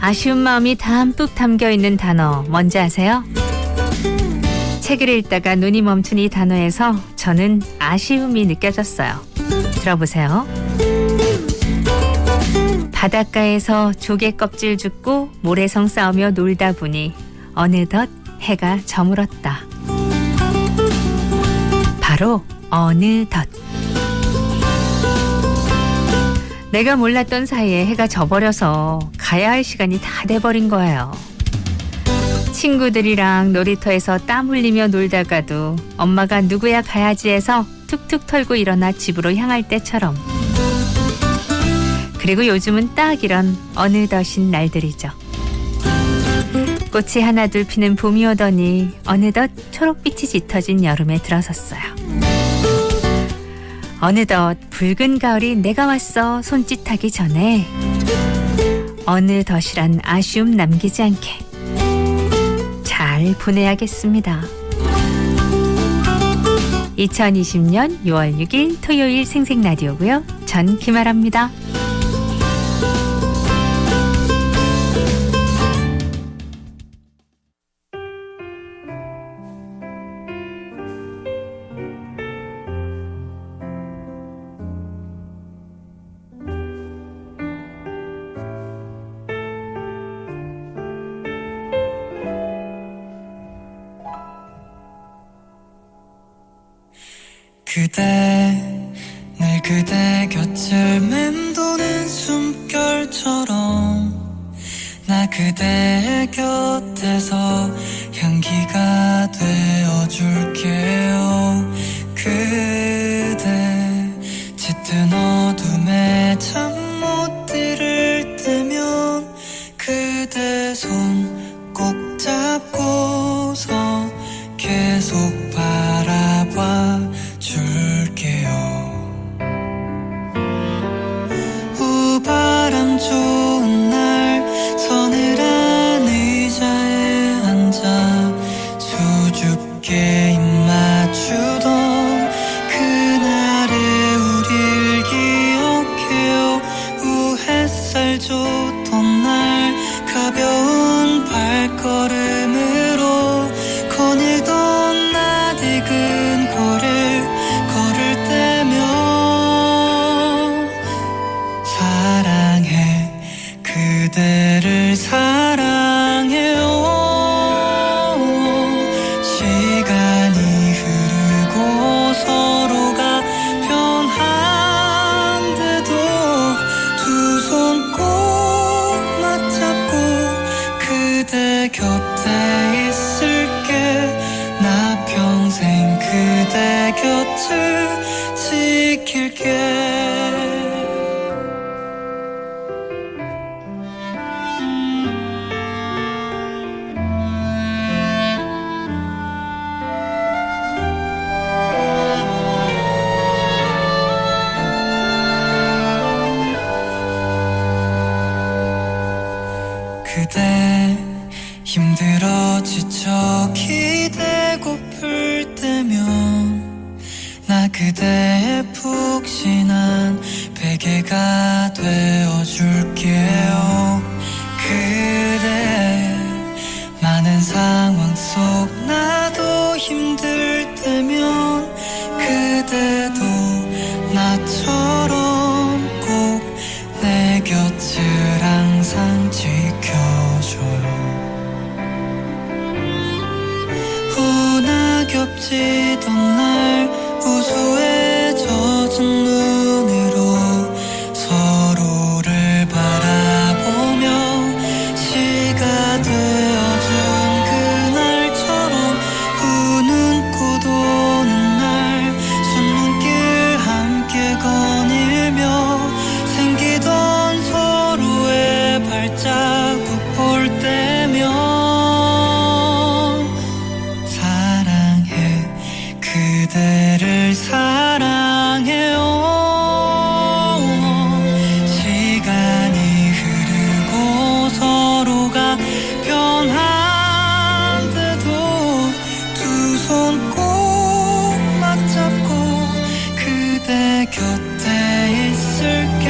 아쉬운 마음이 담뿍 담겨있는 단어 뭔지 아세요? 책을 읽다가 눈이 멈춘 이 단어에서 저는 아쉬움이 느껴졌어요. 들어보세요. 바닷가에서 조개 껍질 줍고 모래성 쌓으며 놀다 보니 어느덧 해가 저물었다. 바로 어느덧. 내가 몰랐던 사이에 해가 져버려서 가야 할 시간이 다 돼버린 거예요. 친구들이랑 놀이터에서 땀 흘리며 놀다가도 엄마가 누구야 가야지 해서 툭툭 털고 일어나 집으로 향할 때처럼. 그리고 요즘은 딱 이런 어느덧인 날들이죠. 꽃이 하나둘 피는 봄이 오더니 어느덧 초록빛이 짙어진 여름에 들어섰어요. 어느덧 붉은 가을이 내가 왔어 손짓하기 전에 어느덧이란 아쉬움 남기지 않게 잘 보내야겠습니다. 2020년 6월 6일 토요일 생생라디오고요. 전 김아라입니다. 그대 늘 그대 곁을 맴도는 숨결처럼 나 그대 곁에서 향기가 되어줄게요. 그대 짙은 어둠에 잠 못 들을 때면 그대 손 꼭 잡고서 계속 바라봐 줄게요. 바람 좋은 날 서늘한 의자에 앉아 수줍게 입 맞추던 그날의 우릴 기억해요. 햇살 줬던 날 가벼운 발걸음으로 거닐던 낯익은 거리를 걸을 때면 사랑해 그대를 사랑해요. 시간이 흐르고 서로가 변한데도 두 손 꼭 맞잡고 그대 곁에 있을게. 나 평생 그대 곁을 지킬게. 그대 힘들어 지쳐 기대고플 때면 나 그대의 푹신한 베개가 되어줄게요. 그대 많은 상황 속 나도 힘들 때면 그대도 나처럼 꼭 내 곁을 항상 지켜줘요. 낙엽지던 날 우수에 젖은 눈으로 서로를 바라보며 시가 되어준 그날처럼 우는 꽃 오는 날 sun눈길 함께 거닐며 생기던 서로의 발자국 볼 때면 그대를 사랑해요. 시간이 흐르고 서로가 변한데도 두 손 꼭 맞잡고 그대 곁에 있을게.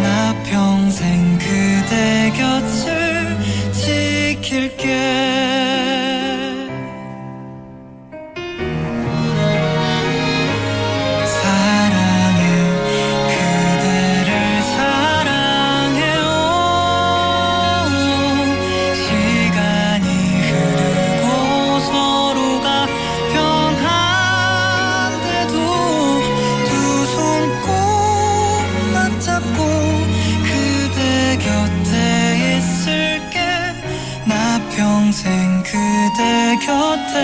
나 평생 그대 곁을 사랑해 그대를 사랑해요 시간이 흐르고 서로가 변한데도 두 손 꼭 맞잡고 그대 곁에 있을게 나 평생 그대 곁에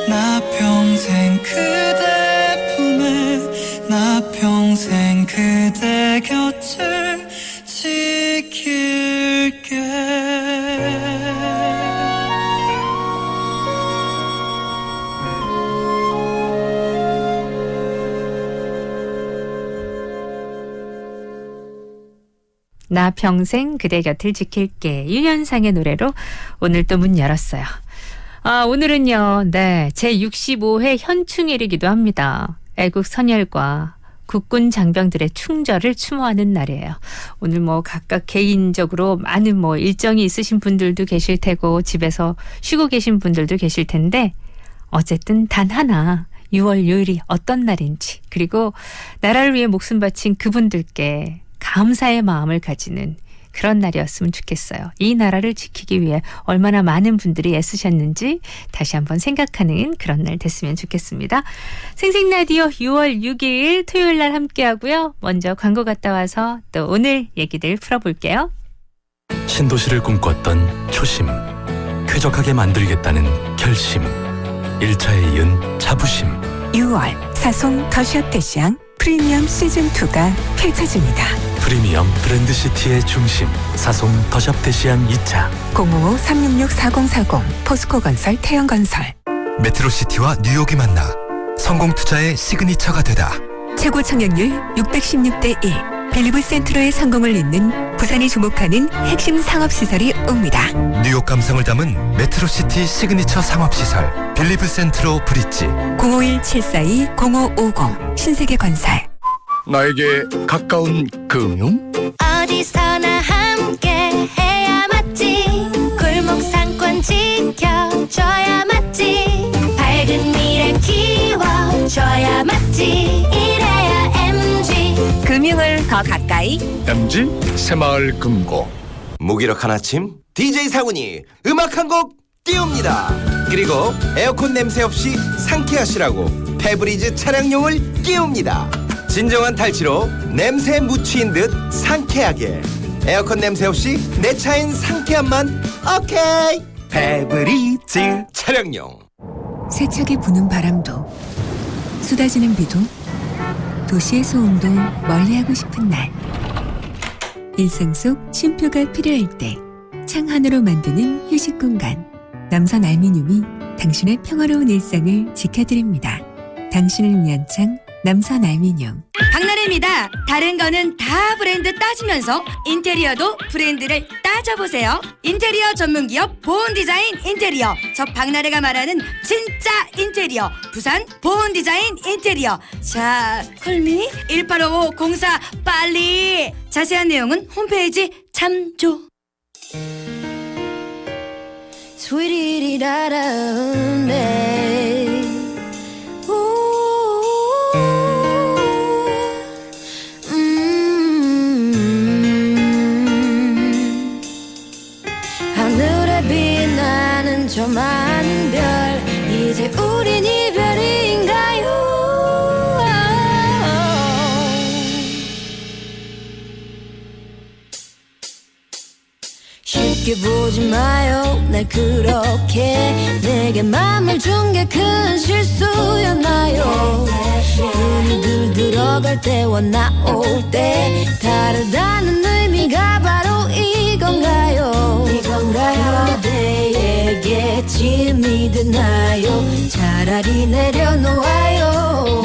나 평생 그대 품에 나 평생 그대 곁을 지킬게 나 평생 그대 곁을 지킬게. 유연상의 노래로 오늘 또 문 열었어요. 오늘은요, 네, 제65회 현충일이기도 합니다. 애국 선열과 국군 장병들의 충절을 추모하는 날이에요. 오늘 뭐 각각 개인적으로 많은 뭐 일정이 있으신 분들도 계실 테고 집에서 쉬고 계신 분들도 계실 텐데 어쨌든 단 하나 6월 요일이 어떤 날인지 그리고 나라를 위해 목숨 바친 그분들께 감사의 마음을 가지는 그런 날이었으면 좋겠어요. 이 나라를 지키기 위해 얼마나 많은 분들이 애쓰셨는지 다시 한번 생각하는 그런 날 됐으면 좋겠습니다. 생생라디오 6월 6일 토요일 날 함께하고요. 먼저 광고 갔다 와서 또 오늘 얘기들 풀어볼게요. 신도시를 꿈꿨던 초심, 쾌적하게 만들겠다는 결심, 1차에 이은 자부심. 6월 사송 더샵 대시양 프리미엄 시즌2가 펼쳐집니다. 프리미엄 브랜드시티의 중심, 사송 더샵 대시양 2차. 055-366-4040 포스코건설 태영건설. 메트로시티와 뉴욕이 만나 성공투자의 시그니처가 되다. 최고 청약률 616대1 빌리브 센트로의 성공을 잇는 부산이 주목하는 핵심 상업시설이 옵니다. 뉴욕 감성을 담은 메트로시티 시그니처 상업시설 빌리브 센트로 브릿지. 051-742-0550 신세계건설. 나에게 가까운 금융? 어디서나 함께 해야 맞지 골목 상권 지켜줘야 맞지 밝은 미래 키워줘야 맞지 이래야 MG 금융을 더 가까이. MG 새마을 금고. 무기력한 아침 DJ 상훈이 음악 한 곡 띄웁니다. 그리고 에어컨 냄새 없이 상쾌하시라고 페브리즈 차량용을 띄웁니다. 진정한 탈취로 냄새 묻히인 듯 상쾌하게 에어컨 냄새 없이 내 차엔 상쾌함만 오케이 페브리즈 차량용. 세차게 부는 바람도 쏟아지는 비도 도시의 소음도 멀리하고 싶은 날 일상 속 쉼표가 필요할 때 창 하나로 만드는 휴식 공간 남선 알미늄이 당신의 평화로운 일상을 지켜드립니다. 당신을 위한 창 남선 알미늄. 박나래입니다. 다른 거는 다 브랜드 따지면서 인테리어도 브랜드를 따져보세요. 인테리어 전문기업 보온디자인 인테리어. 저 박나래가 말하는 진짜 인테리어. 부산 보온디자인 인테리어. 자, 콜미 185504 빨리. 자세한 내용은 홈페이지 참조. 스위리리라라운데 하늘에 빛나는 저 많은 별 이제 우린 이별인가요? 쉽게 보지 마요 날 그렇게 내게 맘을 준 게 큰 실수였나요? 눈이 들어갈 때와 나올 때 다르다는 의미가 바로 이건가요? 그대에게 짐이 되나요? 차라리 내려놓아요.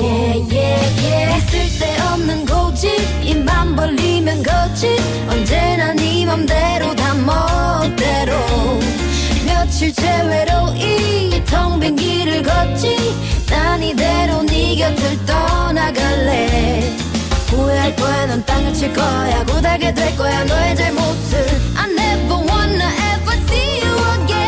쓸데없는 고집 입만 벌리면 거짓 언제나 네 맘대로 다 멋대로 며칠째 외로이 텅 빈 길을 걷지 난 이대로 네 곁을 떠나갈래. 후회할 거야 넌 땅을 칠 거야 고달게 될 거야 너의 잘못을 I never wanna ever see you again.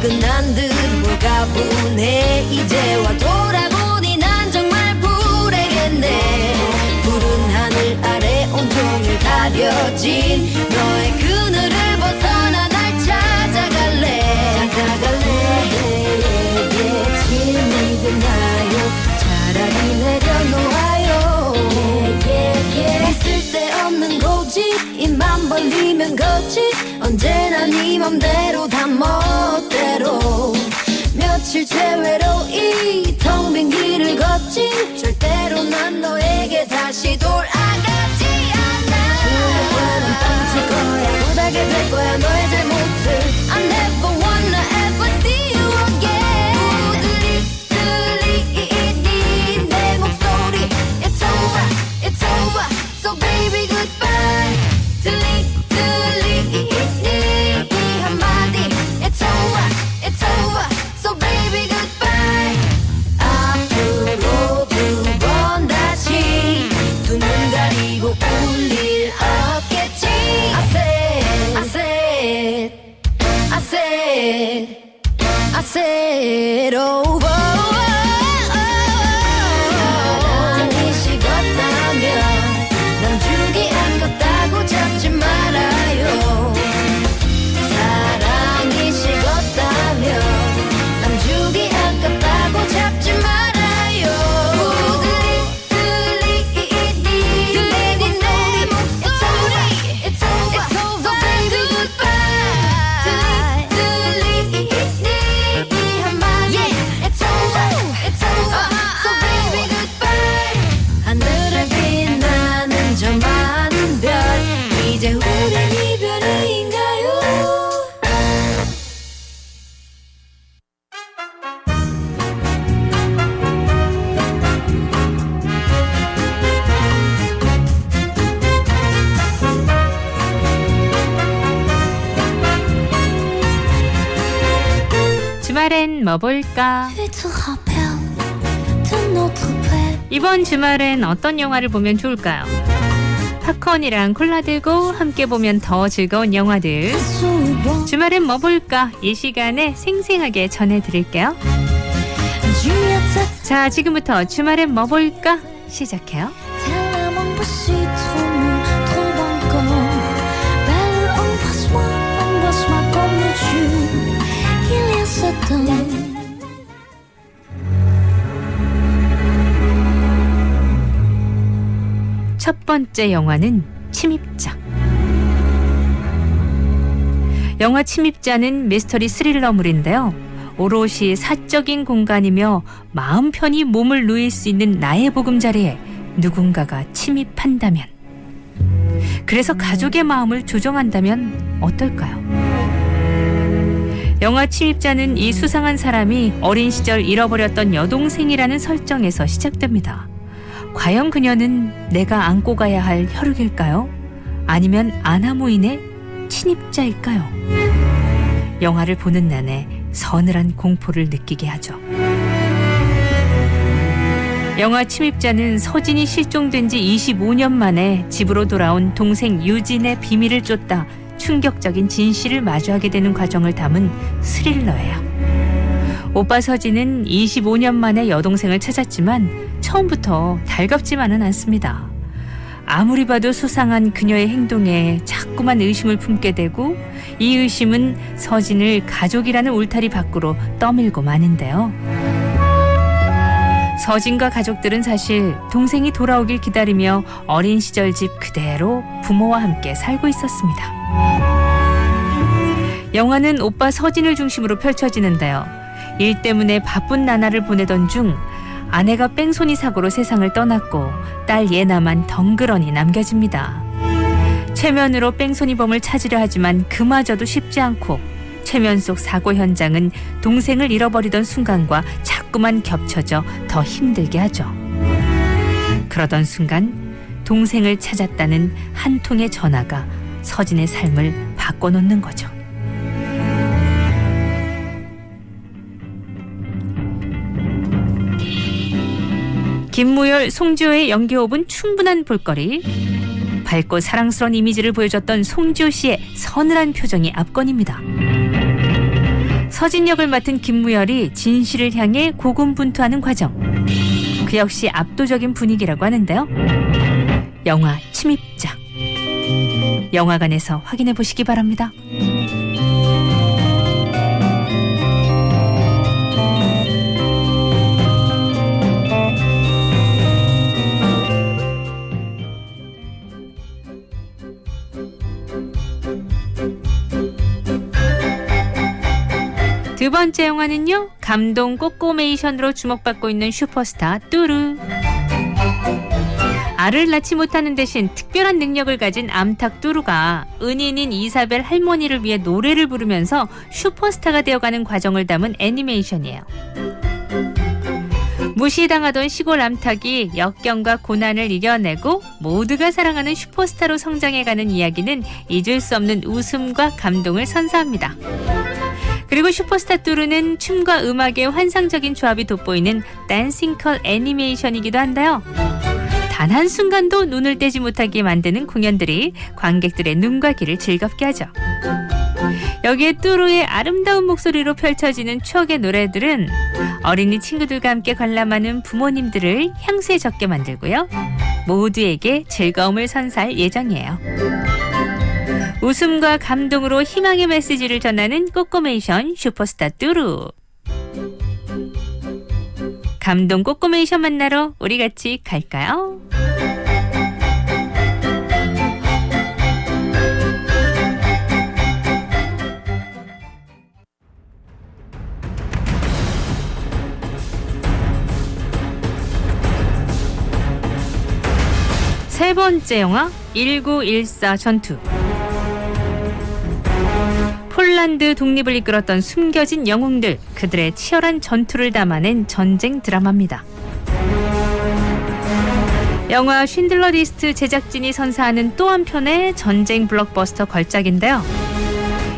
끝난 듯 홀가분해 이제와 돌아보니 난 정말 불행했네 푸른 하늘 아래 온종일 가려진 너의 그늘을 벗어나 날 찾아갈래 짐이 됐나요 차라리 내려놓아요 네 쓸데없는 고집 입만 벌리면 거짓 언제나 네 맘대로 다 멋대로 며칠째 외로이 텅 빈 길을 걷지 절대로 난 너에게 다시 돌아가지 않아 그대과는 뻥칠 거야 못하게 될 거야 너의 잘못을 I never wanna ever see you again 들리니 내 목소리 It's over, it's over So baby goodbye 들리니 이 한마디 It's over, it's over So baby goodbye 앞으로 두 번 다시 두 눈 가리고 울 일 없겠지 I said over 사랑이 식었다면 남주기 아깝다고 잡지 말아요 사랑이 식었다면 남주기 아깝다고 잡지 말아요 들리니 내 목소리 It's over So baby goodbye 들리니 이 한마디 It's over It's over So baby goodbye 하늘을 빛나는 저 많은 별 이제 우린 이별인가요 주말엔 뭐 볼까? 이번 주말엔 어떤 영화를 보면 좋을까요? 팝콘이랑 콜라 들고 함께 보면 더 즐거운 영화들. 주말엔 뭐 볼까? 이 시간에 생생하게 전해드릴게요. 자, 지금부터 주말엔 뭐 볼까? 시작해요. 첫 번째 영화는 침입자. 영화 침입자는 미스터리 스릴러물인데요. 오롯이 사적인 공간이며 마음 편히 몸을 누일 수 있는 나의 보금자리에 누군가가 침입한다면, 그래서 가족의 마음을 조종한다면 어떨까요? 영화 침입자는 이 수상한 사람이 어린 시절 잃어버렸던 여동생이라는 설정에서 시작됩니다. 과연 그녀는 내가 안고 가야 할 혈육일까요? 아니면 아나무인의 침입자일까요? 영화를 보는 내내 서늘한 공포를 느끼게 하죠. 영화 침입자는 서진이 실종된 지 25년 만에 집으로 돌아온 동생 유진의 비밀을 쫓다 충격적인 진실을 마주하게 되는 과정을 담은 스릴러예요. 오빠 서진은 25년 만에 여동생을 찾았지만 처음부터 달갑지만은 않습니다. 아무리 봐도 수상한 그녀의 행동에 자꾸만 의심을 품게 되고, 이 의심은 서진을 가족이라는 울타리 밖으로 떠밀고 마는데요. 서진과 가족들은 사실 동생이 돌아오길 기다리며 어린 시절 집 그대로 부모와 함께 살고 있었습니다. 영화는 오빠 서진을 중심으로 펼쳐지는데요. 일 때문에 바쁜 나날을 보내던 중 아내가 뺑소니 사고로 세상을 떠났고 딸 예나만 덩그러니 남겨집니다. 최면으로 뺑소니범을 찾으려 하지만 그마저도 쉽지 않고, 최면 속 사고 현장은 동생을 잃어버리던 순간과 자꾸만 겹쳐져 더 힘들게 하죠. 그러던 순간 동생을 찾았다는 한 통의 전화가 서진의 삶을 바꿔놓는 거죠. 김무열, 송지효의 연기호흡은 충분한 볼거리. 밝고 사랑스러운 이미지를 보여줬던 송지효 씨의 서늘한 표정이 압권입니다. 서진 역을 맡은 김무열이 진실을 향해 고군분투하는 과정. 그 역시 압도적인 분위기라고 하는데요. 영화 침입자. 영화관에서 확인해 보시기 바랍니다. 두 번째 영화는요, 감동 꼬꼬메이션으로 주목받고 있는 슈퍼스타 뚜루. 알을 낳지 못하는 대신 특별한 능력을 가진 암탉 뚜루가 은인인 이사벨 할머니를 위해 노래를 부르면서 슈퍼스타가 되어가는 과정을 담은 애니메이션이에요. 무시당하던 시골 암탉이 역경과 고난을 이겨내고 모두가 사랑하는 슈퍼스타로 성장해가는 이야기는 잊을 수 없는 웃음과 감동을 선사합니다. 그리고 슈퍼스타 뚜루는 춤과 음악의 환상적인 조합이 돋보이는 댄싱컬 애니메이션이기도 한데요. 단 한순간도 눈을 떼지 못하게 만드는 공연들이 관객들의 눈과 귀를 즐겁게 하죠. 여기에 뚜루의 아름다운 목소리로 펼쳐지는 추억의 노래들은 어린이 친구들과 함께 관람하는 부모님들을 향수에 젖게 만들고요. 모두에게 즐거움을 선사할 예정이에요. 웃음과 감동으로 희망의 메시지를 전하는 꼬꼬메이션 슈퍼스타 뚜루. 감동 꼬꼬메이션 만나러 우리 같이 갈까요? 세 번째 영화 1914 전투. 폴란드 독립을 이끌었던 숨겨진 영웅들, 그들의 치열한 전투를 담아낸 전쟁 드라마입니다. 영화 쉰들러 리스트 제작진이 선사하는 또 한편의 전쟁 블록버스터 걸작인데요.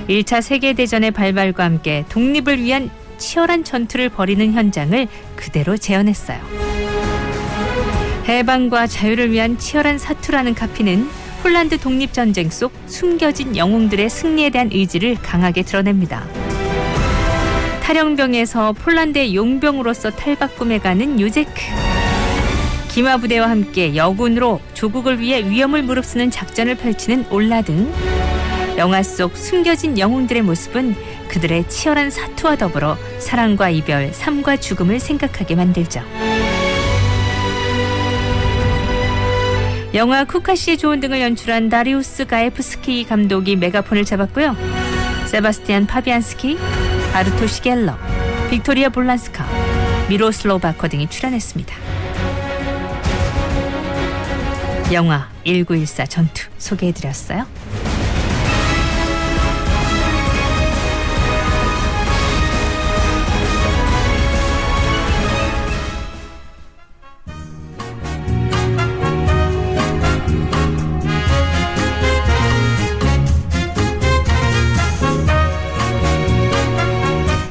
1차 세계대전의 발발과 함께 독립을 위한 치열한 전투를 벌이는 현장을 그대로 재현했어요. 해방과 자유를 위한 치열한 사투라는 카피는 폴란드 독립전쟁 속 숨겨진 영웅들의 승리에 대한 의지를 강하게 드러냅니다. 탈영병에서 폴란드의 용병으로서 탈바꿈해가는 요제크. 기마부대와 함께 여군으로 조국을 위해 위험을 무릅쓰는 작전을 펼치는 올라 등 영화 속 숨겨진 영웅들의 모습은 그들의 치열한 사투와 더불어 사랑과 이별, 삶과 죽음을 생각하게 만들죠. 영화 쿠카시의 조언 등을 연출한 다리우스 가에프스키 감독이 메가폰을 잡았고요. 세바스티안 파비안스키, 바르토시 겔러, 빅토리아 볼란스카, 미로슬로우 바커 등이 출연했습니다. 영화 1914 전투 소개해드렸어요.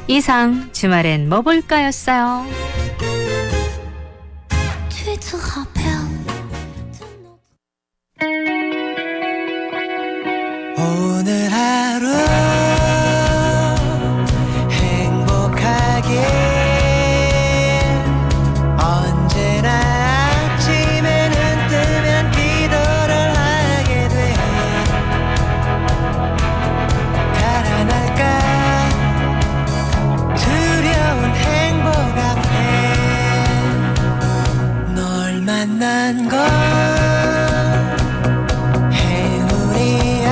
이상 주말엔 뭐 볼까였어요. 오늘 하루 행복하게 언제나 아침에 눈 뜨면 기도를 하게 돼. 달아날까 두려운 행복 앞에 널 만난 건 행운이야.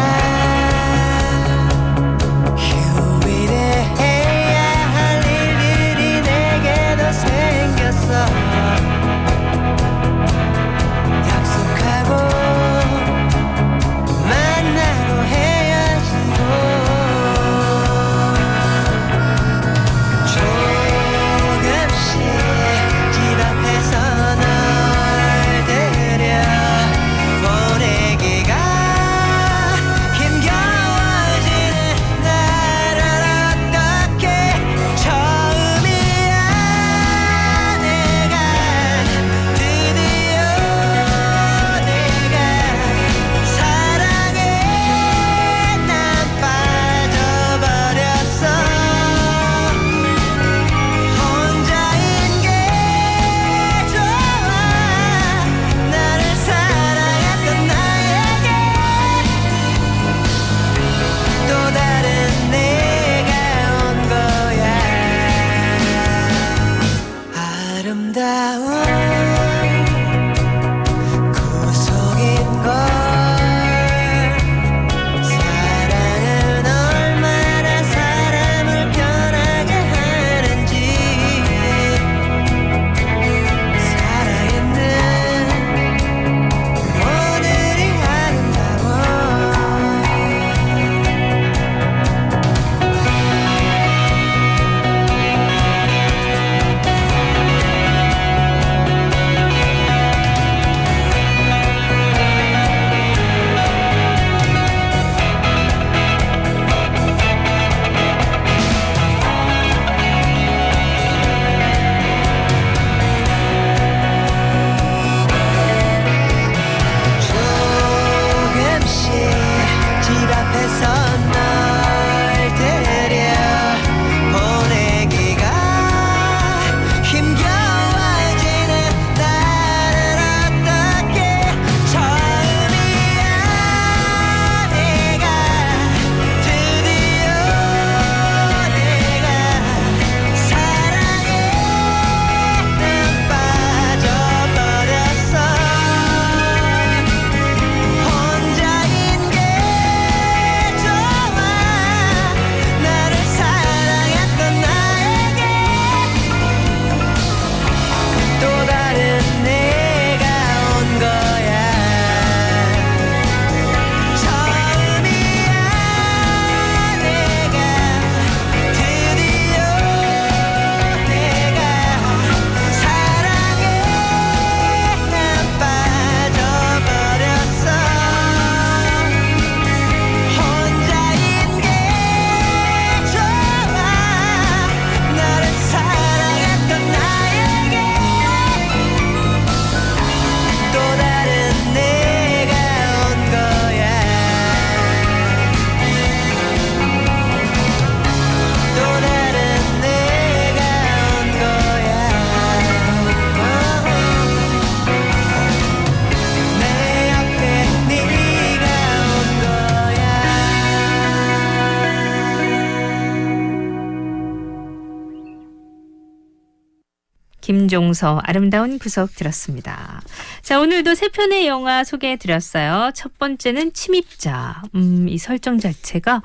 김종서 아름다운 구석 들었습니다. 자, 오늘도 세 편의 영화 소개해드렸어요. 첫 번째는 침입자. 이 설정 자체가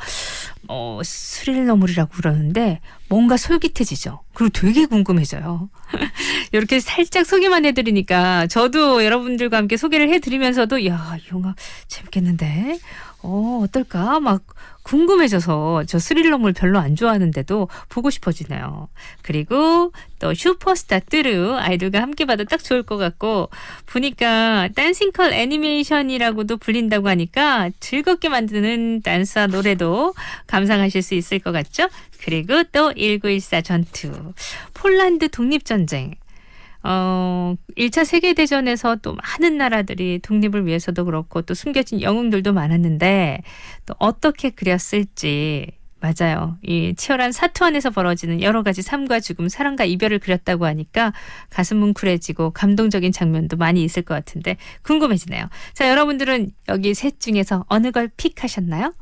스릴러물이라고 그러는데 뭔가 솔깃해지죠. 그리고 되게 궁금해져요. 이렇게 살짝 소개만 해드리니까 저도 여러분들과 함께 소개를 해드리면서도 야, 이 영화 재밌겠는데? 어떨까? 막 궁금해져서 저 스릴러물 별로 안 좋아하는데도 보고 싶어지네요. 그리고 또 슈퍼스타 뜨르 아이들과 함께 봐도 딱 좋을 것 같고 보니까 댄싱컬 애니메이션이라고도 불린다고 하니까 즐겁게 만드는 댄스와 노래도 감상하실 수 있을 것 같죠? 그리고 또 1914 전투, 폴란드 독립전쟁. 1차 세계대전에서 또 많은 나라들이 독립을 위해서도 그렇고 또 숨겨진 영웅들도 많았는데 또 어떻게 그렸을지 맞아요. 이 치열한 사투 안에서 벌어지는 여러 가지 삶과 죽음, 사랑과 이별을 그렸다고 하니까 가슴 뭉클해지고 감동적인 장면도 많이 있을 것 같은데 궁금해지네요. 자, 여러분들은 여기 셋 중에서 어느 걸 픽하셨나요?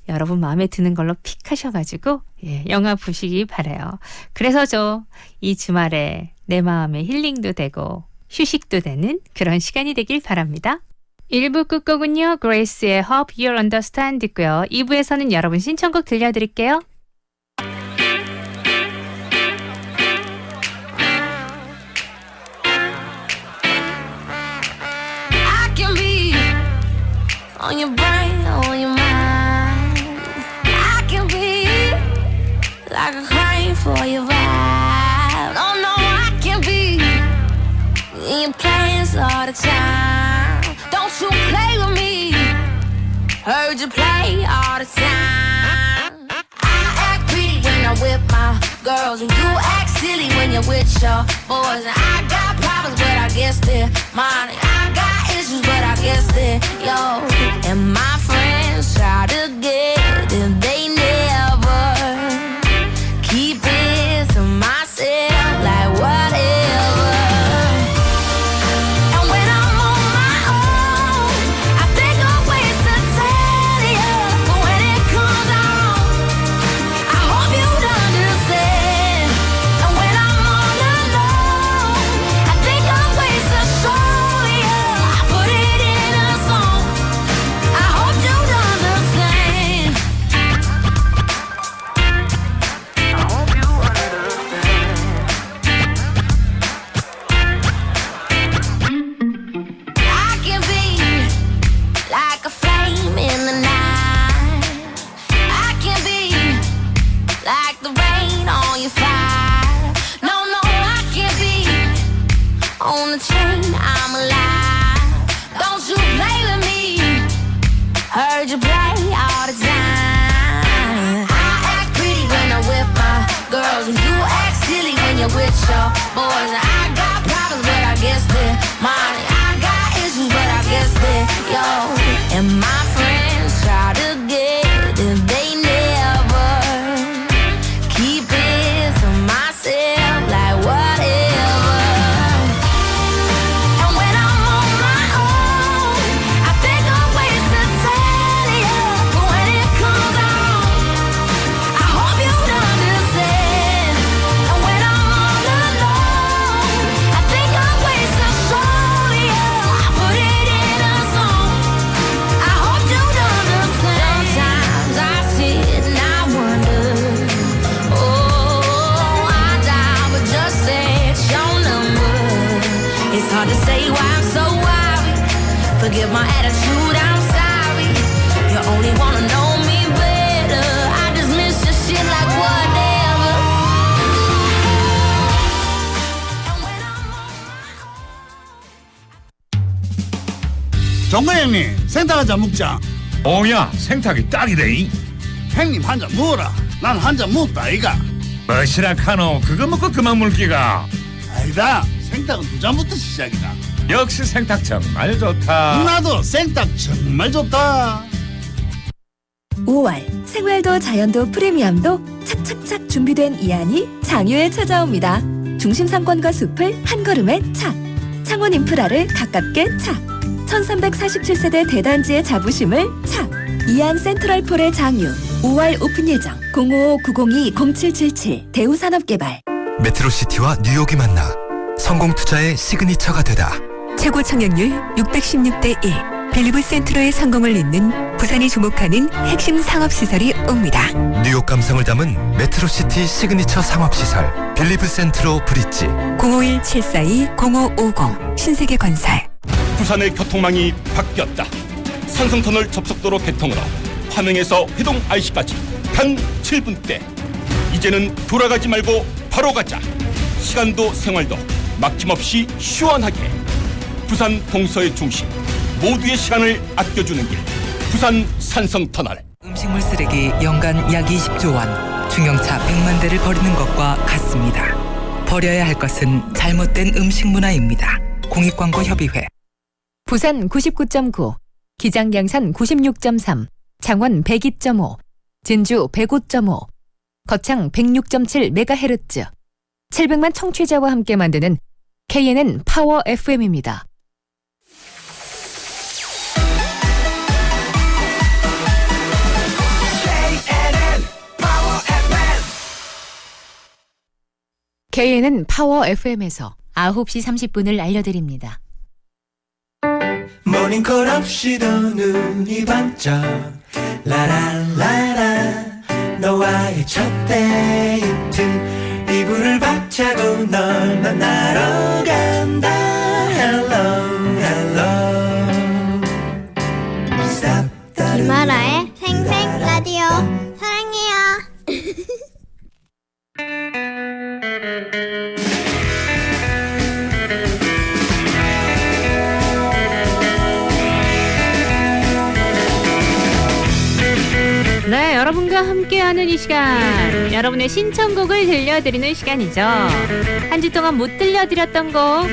여러분 마음에 드는 걸로 픽하셔가지고 영화 보시기 바라요. 그래서 저 이 주말에 내 마음에 힐링도 되고 휴식도 되는 그런 시간이 되길 바랍니다. 1부 끝곡은요. 그레이스의 Hope You'll Understand 듣고요. 2부에서는 여러분 신청곡 들려드릴게요. I can be on your brain, on your mind. I can be like a crane for your vibe. Oh no, I can be in your plans all the time. Don't you play with me? Heard you play all the time. I act pretty when I'm with my girls, and you act silly when you're with your boys. And I got problems, but I guess they're mine. I got issues, but I guess they're yours. And my friends try to get them, they never keep it to myself, like whatever. And when I'm on my own, I think of ways to tell you, but when it comes out, I hope you'd understand. And when I'm all alone, I think of ways to show you, I put it in a song. I hope you'd understand. I hope you understand. I can be like a flame in the night. I can be like the rain on your fire. No, no, I can be on the train, I'm alive. Don't you play with me? Heard you play all the time. I act pretty when I'm with my girls, and you act silly when you're with your boys. And I got problems, but I guess they're mine. And I got issues, but I guess they're yours. And my friends try to get it, they never keep it to myself, like whatever. And when I'm on my own, I think of ways to tell you, but when it comes out, I hope you'd understand. And when I'm all alone, I think of ways to show you, I put it in a song. I hope you'd understand. Sometimes I sit and I wonder, oh, I die, but just set your number. It's hard to say why I'm so worried. Forgive my attitude, I'm sorry. You only wanna know me better. I just miss your shit like whatever. And when I'm 정거 형님, 생닭 한잔 먹자. 오야 생탁이 딱이래. 형님 한 잔 먹어라. 난 한 잔 먹다 이가. 뭐시라 카노 그거 먹고 그만 물기가. 아니다. 생닭은 두 잔부터 시작이다. 역시 생탁 정말 좋다. 나도 생닭 정말 좋다. 5월 생활도 자연도 프리미엄도 착착착 준비된 이안이 장유에 찾아옵니다. 중심 상권과 숲을 한 걸음에 착. 창원 인프라를 가깝게 착. 1347세대 대단지의 자부심을 착. 이안 센트럴폴의 장유 5월 오픈 예정 055-902-0777 대우산업개발. 메트로시티와 뉴욕이 만나 성공 투자의 시그니처가 되다. 최고 청약률 616대 1. 빌리브 센트로의 성공을 잇는 부산이 주목하는 핵심 상업시설이 옵니다. 뉴욕 감성을 담은 메트로시티 시그니처 상업시설 빌리브 센트로 브릿지. 051-742-0550 신세계건설. 부산의 교통망이 바뀌었다. 산성터널 접속도로 개통으로 화명에서 회동 IC까지 단 7분대. 이제는 돌아가지 말고 바로 가자. 시간도 생활도 막힘없이 시원하게. 부산 동서의 중심, 모두의 시간을 아껴주는 길. 부산 산성터널. 음식물 쓰레기 연간 약 20조 원, 중형차 100만 대를 버리는 것과 같습니다. 버려야 할 것은 잘못된 음식 문화입니다. 공익광고협의회. 부산 99.9, 기장양산 96.3, 창원 102.5, 진주 105.5, 거창 106.7MHz. 700만 청취자와 함께 만드는 KNN 파워 FM입니다. KNN 파워 FM에서 9시 30분을 알려드립니다. 모닝콜 없이도 눈이 반짝 라라라라 너와의 첫 데이트 이불을 박차고 널 만나러 간다 Hello Hello Stop the 김아라의 생생 라디오 사랑해요. 네, 여러분과 함께하는 이 시간, 여러분의 신청곡을 들려드리는 시간이죠. 한 주 동안 못 들려드렸던 곡,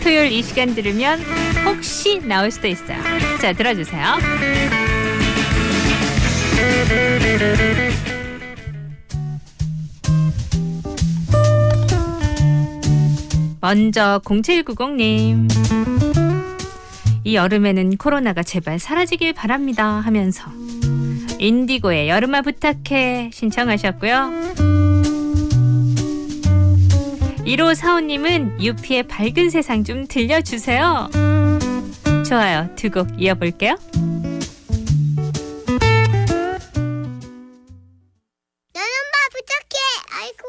토요일 이 시간 들으면 혹시 나올 수도 있어요. 자, 들어주세요. 먼저 0790님, 이 여름에는 코로나가 제발 사라지길 바랍니다 하면서 인디고의 여름아 부탁해 신청하셨고요. 1545님은 유피의 밝은 세상 좀 들려주세요. 좋아요, 두 곡 이어볼게요. 여름아 부탁해. 아이고.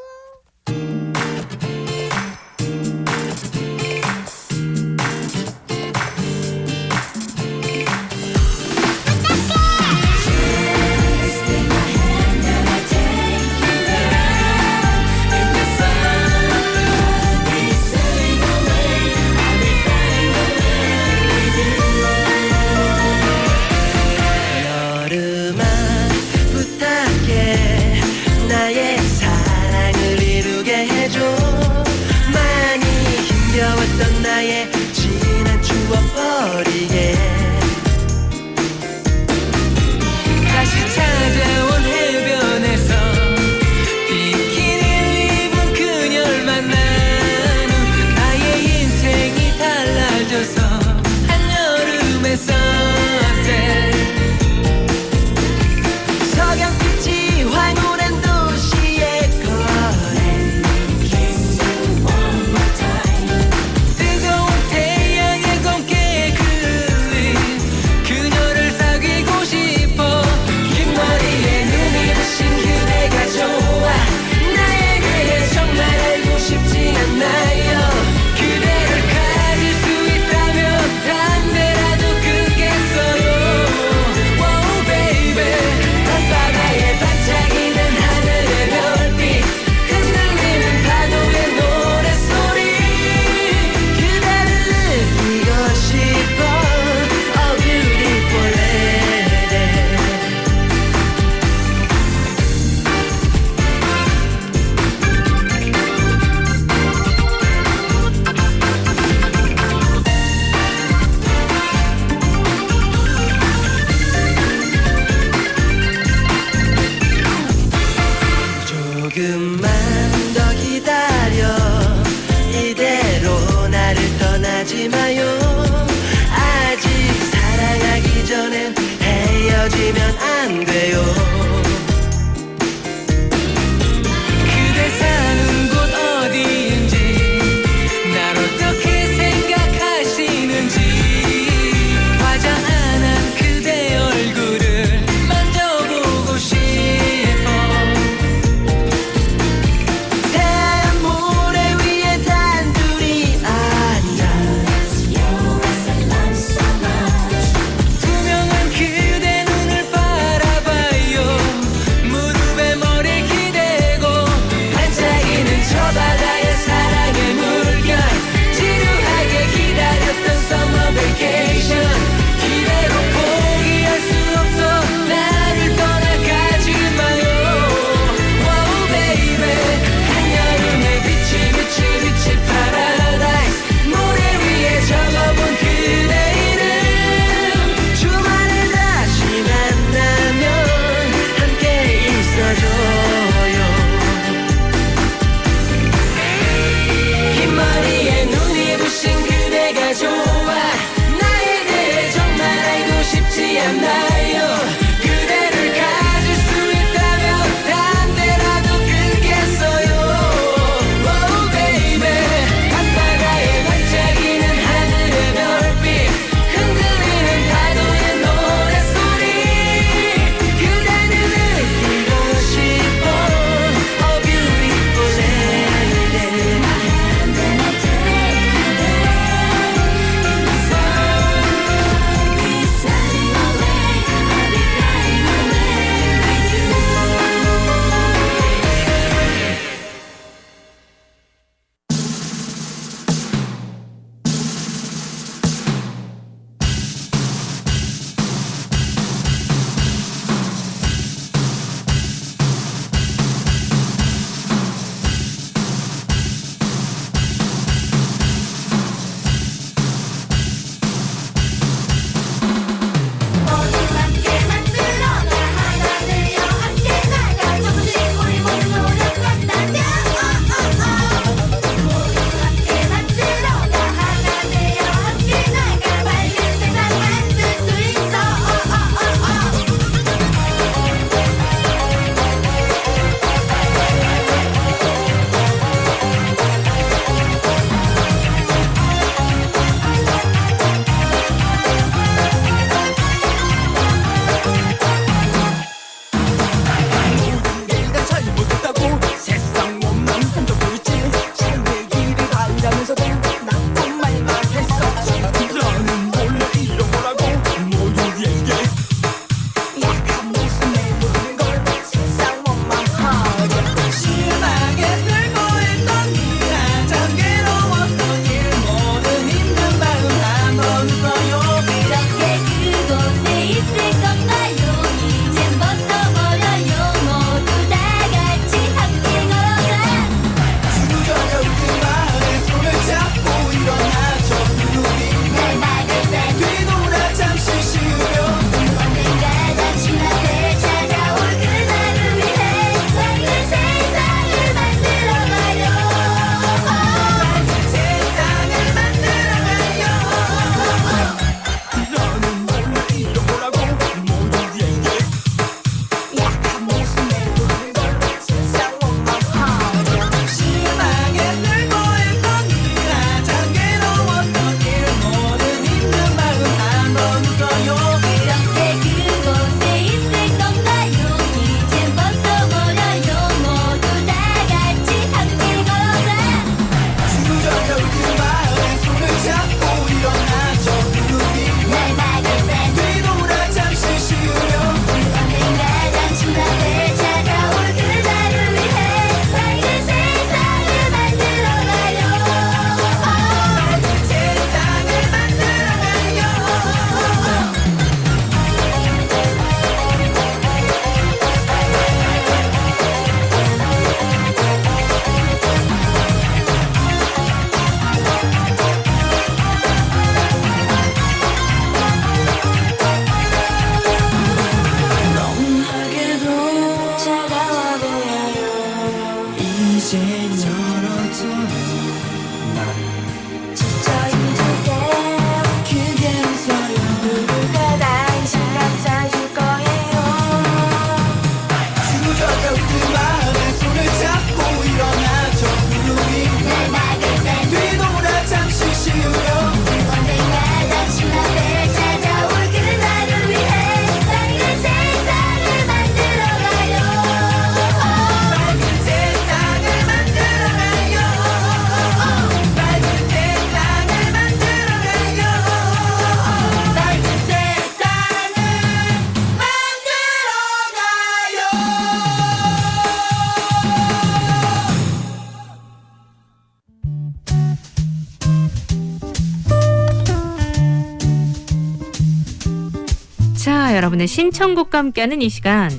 자, 여러분의 신청곡과 함께하는 이 시간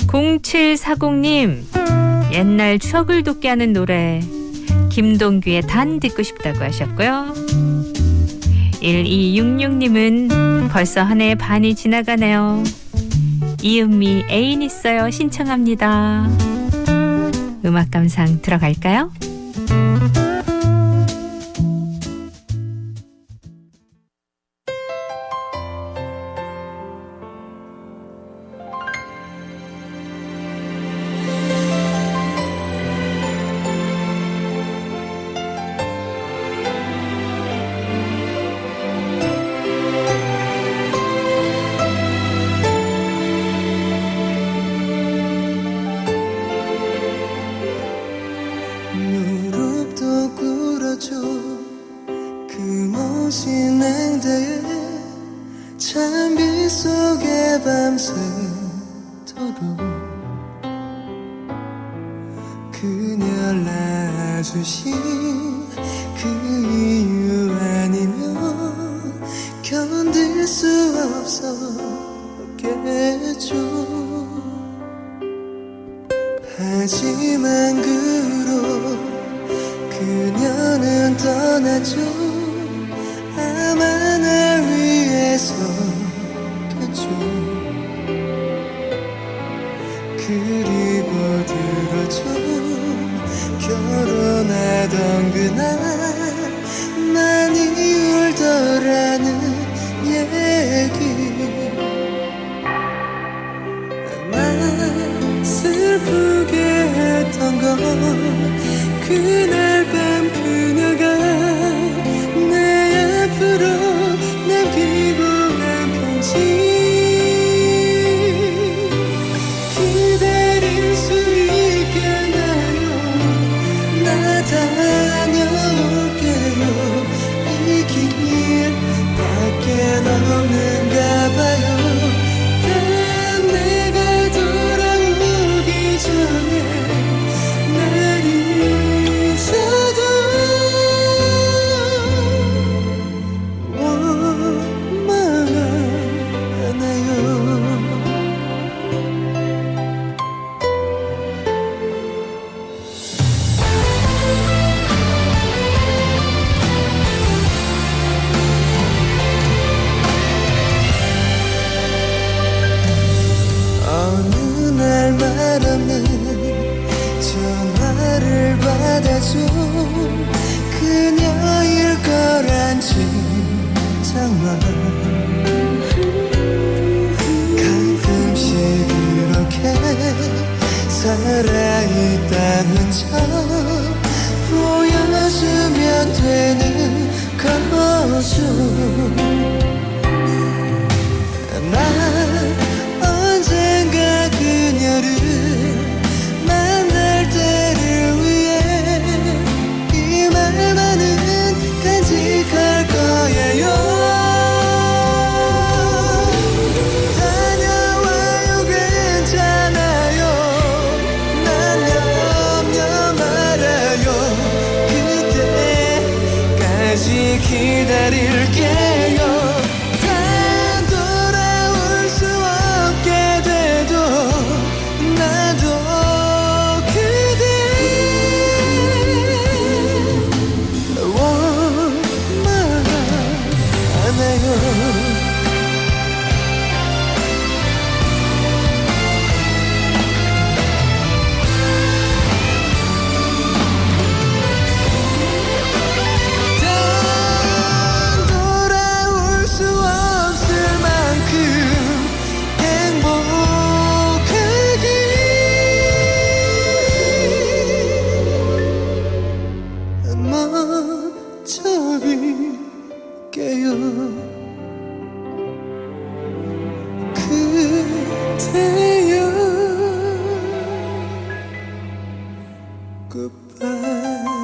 0740님 옛날 추억을 돋게 하는 노래 김동규의 단 듣고 싶다고 하셨고요. 1266님은 벌써 한 해 반이 지나가네요. 이은미 애인 있어요 신청합니다. 음악 감상 들어갈까요? 무릎도 꿇어줘 그 모신 냉대에 찬빛 속에 밤새도록 그녀 낳아주신 그 이유 아니면 견딜 수 없었겠죠. 하지만 그로 그녀는 떠났죠. 아마 날 위해서겠죠. 그리고 들어줘 결혼하던 그날 많이 울더라는 얘기. 날 슬프게 했던 건 그날 밤 그녀가 내 앞으로 남기고 간 편지. 기다릴 수 있겠나요? 나 다녀올게요. 이 길 밖에 없는가 봐요. 단 내가 돌아오기 전에 날 잊어도 원망하네요. 어느 날 말없는 전화를 받아줘. 그녀일 거란 짐작만 가끔씩 이렇게 살아있다는 척 보여주면 되는 거죠. 난 언젠가 그녀를 만날 때를 위해 이 말만은 간직할 거예요. 다녀와요 괜찮아요. 난 염려 말아요. 그때까지 기다릴게요. 그대여 goodbye.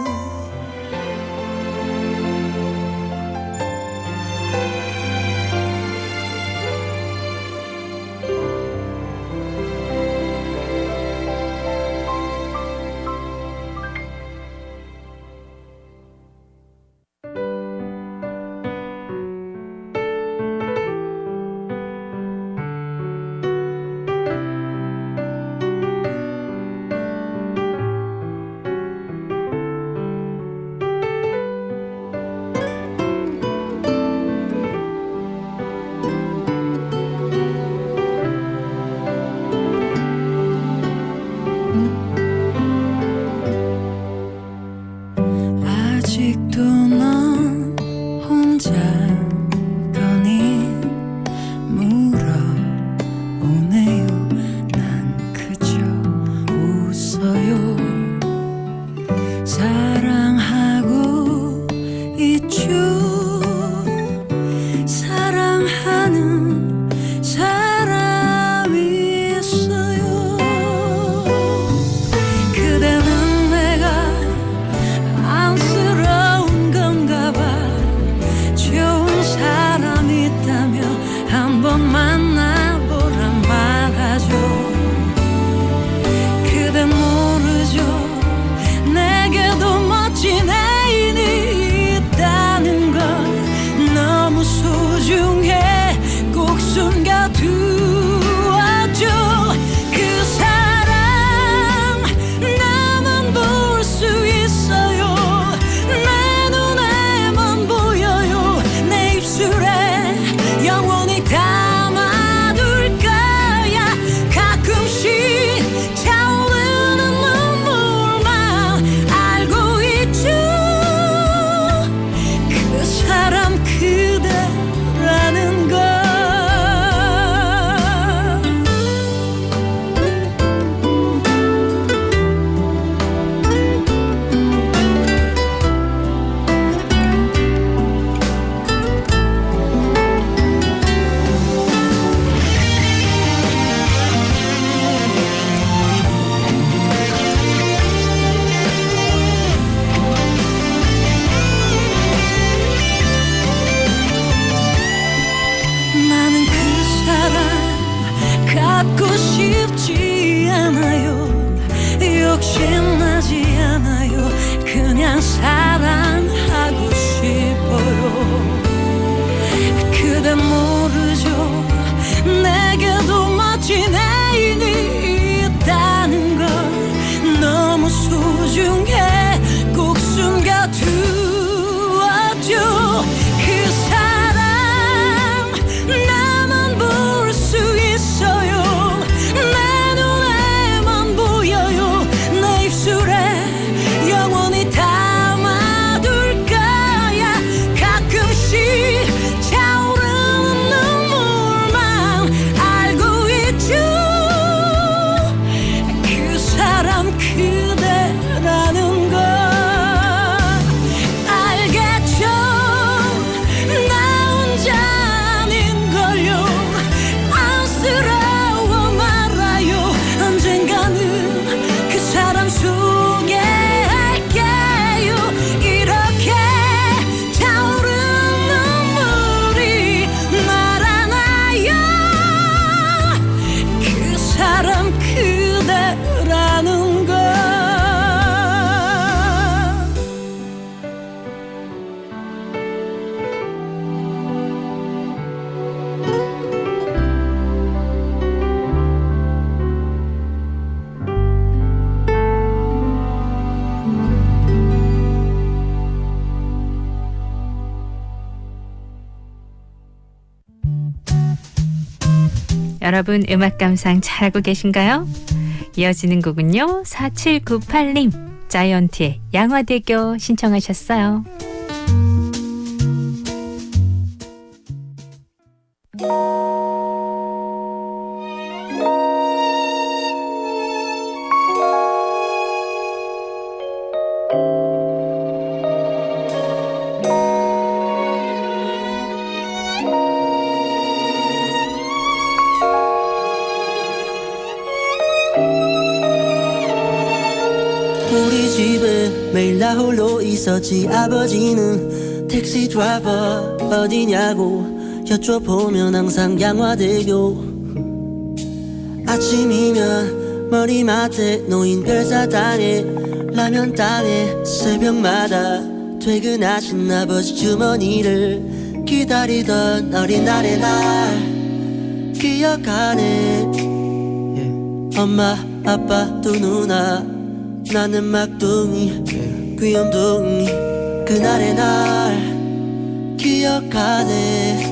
있죠. 사랑하는 사람이 있어요. 그대는 내가 안쓰러운 건가 봐. 좋은 사람이 있다면 한번 만나보란 말하죠. 그댄 모르죠. 내게도 멋진 애인이 있다는 걸. 너무 소중해. 꼭 숨겨두어줘. 그 사람 나만 볼 수 있어요. 내 눈에만 보여요. 내 입술에 영원히 담아둘 거야. 가끔씩 차오르는 눈물만 알고 있죠. 그 사람 그대라는 걸. 나는 그 사람 갖고 싶지 않아요. 욕심나지 않아요. 그냥 사랑하고 싶어요. 그댄 모르죠. 내게도 멋진 애인이 있다는 걸. 너무 소중해. 꼭 숨겨두어줘. 그 사람 나만 볼 수 있어요. 내 눈에만 보여요. 내 입술에 영원히 담아둘 거야. 가끔씩 차오르는 눈물만 알고 있죠. 그 사람 그대라는 걸. 알겠죠. 나 혼자 아닌걸요. 안쓰러워 말아요. 언젠가는 그 사람 소개할게요. 이렇게 차오르는 눈물이 말아나요. 그 사람 그대라는 걸. 여러분 음악 감상 잘하고 계신가요? 이어지는 곡은요. 4798님 자이언티의 양화대교 신청하셨어요. 우리 집에 매일 나 홀로 있었지. 아버지는 택시 드라이버 어디냐고 여쭤보면 항상 양화대교. 아침이면 머리맡에 놓인 별사탕에 라면 땅에 새벽마다 퇴근하신 아버지 주머니를 기다리던 어린 날의 날 기억하네. 엄마 아빠 두 누나 나는 막둥이 귀염둥이. 그날의 날 기억하네.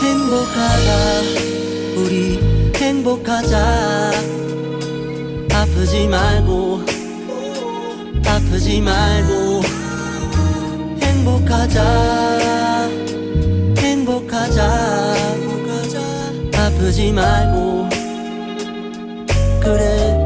행복하자 우리 행복하자. 아프지 말고 행복하자. 아프지 말고 그래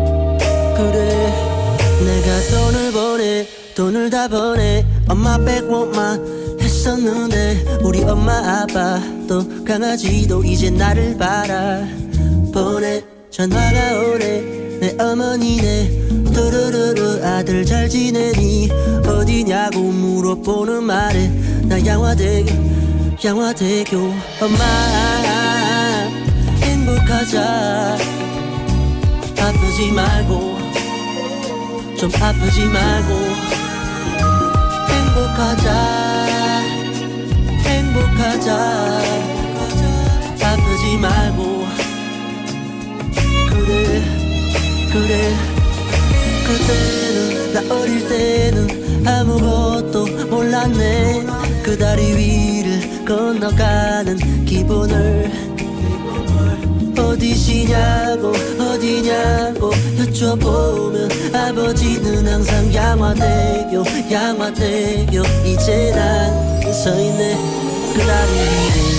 돈을 다 보내 엄마 백원만 했었는데 우리 엄마 아빠도 강아지도 이제 나를 바라보내 전화가 오네 내 어머니네 뚜루루루 아들 잘 지내니 어디냐고 물어보는 말에 나 양화대교 엄마 행복하자 아프지 말고 좀 아프지 말고 행복하자 아프지 말고 그래 그때는 나 어릴 때는 아무것도 몰랐네 그 다리 위를 건너가는 기분을 어디시냐고 여쭤보면 아버지는 항상 양화대교 이제 난 서있네 그 다리 위에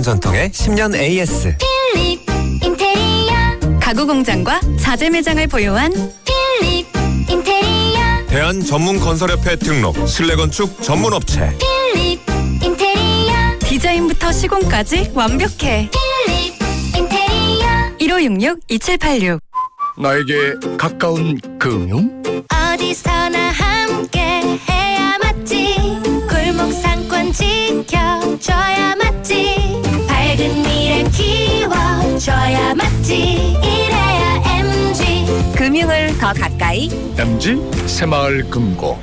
전통의 10년 AS 필립 인테리어 가구 공장과 자재 매장을 보유한 필립 인테리어 대한 전문 건설협회 등록 실내건축 전문업체 필립 인테리어 디자인부터 시공까지 완벽해. 필립 인테리어 1566-2786 나에게 가까운 금융? 어디서나 함께 해야 맞지 골목 상권 지켜줘야 맞지 밝은 미래 키워줘야 맞지 이래야 MG 금융을 더 가까이 MG 새마을 금고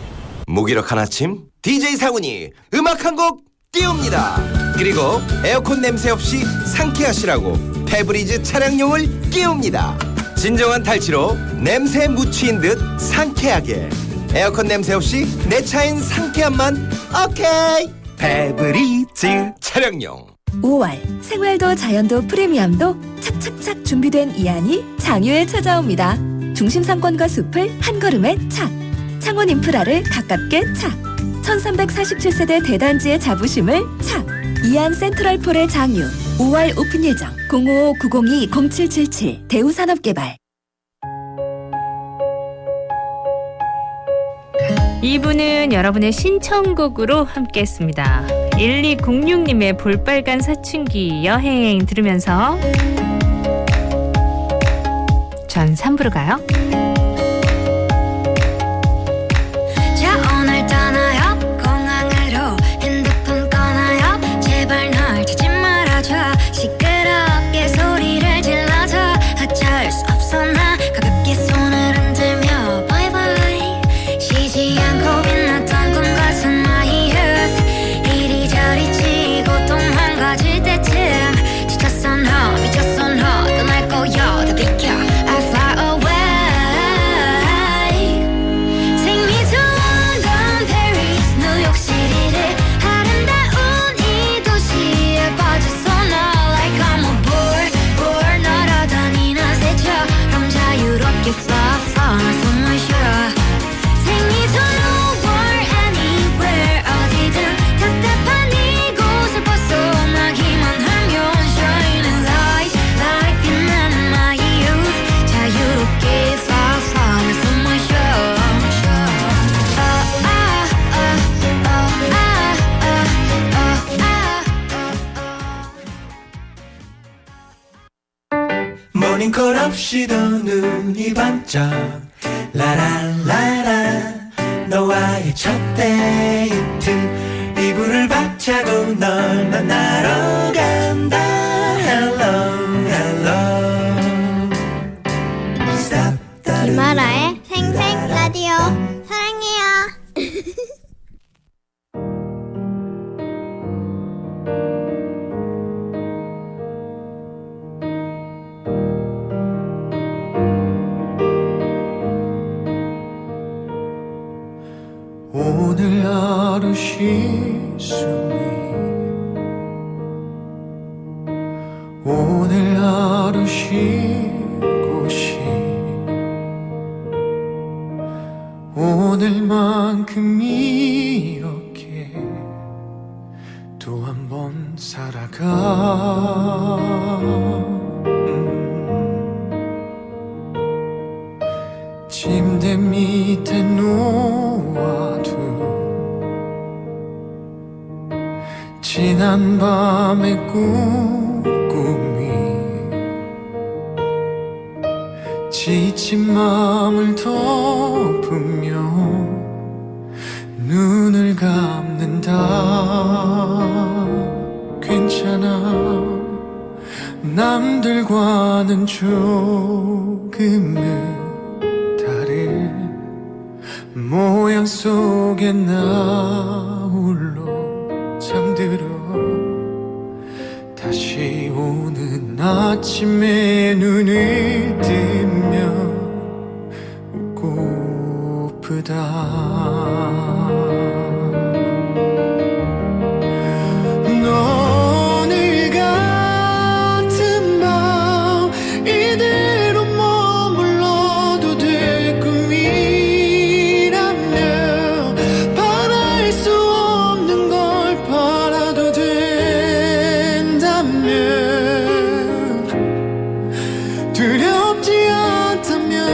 무기력한 아침 DJ 상훈이 음악 한 곡 띄웁니다. 그리고 에어컨 냄새 없이 상쾌하시라고 페브리즈 차량용을 띄웁니다. 진정한 탈취로 냄새 묻히인 듯 상쾌하게 에어컨 냄새 없이 내 차엔 상쾌함만 오케이 페브리즈 차량용 5월 생활도 자연도 프리미엄도 착착착 준비된 이안이 장유에 찾아옵니다. 중심 상권과 숲을 한 걸음에 착 창원 인프라를 가깝게 착 1347세대 대단지의 자부심을 착 이안 센트럴폴의 장유 5월 오픈 예정 055-902-0777 대우산업개발 2부는 여러분의 신청곡으로 함께했습니다. 1206님의 볼빨간 사춘기 여행 들으면서 전 3부로 가요. 자 오늘 떠나요 공항으로 핸드폰 꺼나요 제발 날 찾지 말아줘 시끄럽게 소리를 질러줘 어쩔 수 없어 나 가볍게 손을 흔들며 바이바이 쉬지 않고 빛났던 꿈 같은 my youth 이리저리 치고 또 망가질 때쯤 지쳤어 너 미쳤어 너 떠날 거야 다 비켜 I fly away 없이도 눈이 반짝 라라라라 너와의 첫 데이트 이불을 박차고 널 만나러 간다 Hello Hello Stop 김아라의 생생 라디오 사랑해요. 오늘 하루 쉴수니 오늘 하루 쉴 곳이 오늘만큼 이렇게 또 한 번 살아가 침대 밑에 놓아둔 지난 밤의 꿈꾸미 지친 마음을 덮으며 눈을 감는다 괜찮아 남들과는 조금은 모양 속에 나 홀로 잠들어 다시 오는 아침에 눈을 뜨면 웃고프다 오늘 같은 밤 이대로 머물러도 될 꿈이라면 바랄 수 없는 걸 바라도 된다면 두렵지 않다면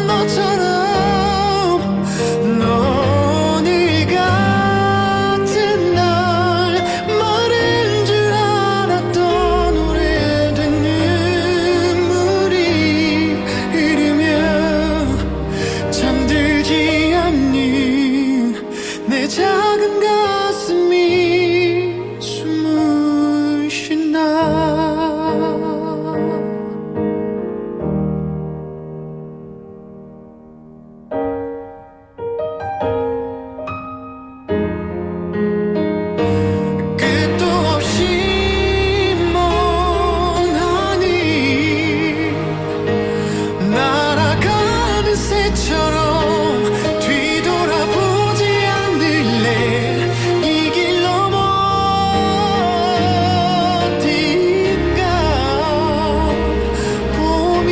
너처럼 오늘 같은 날 마른 줄 알았던 오래된 눈물이 흐르며 잠들지 않는 내 작은 가슴이 숨을 쉰다 끝도 없이 먼 하늘 날아가는 새처럼 뒤돌아보지 않을래 이 길 넘어 어딘가 봄이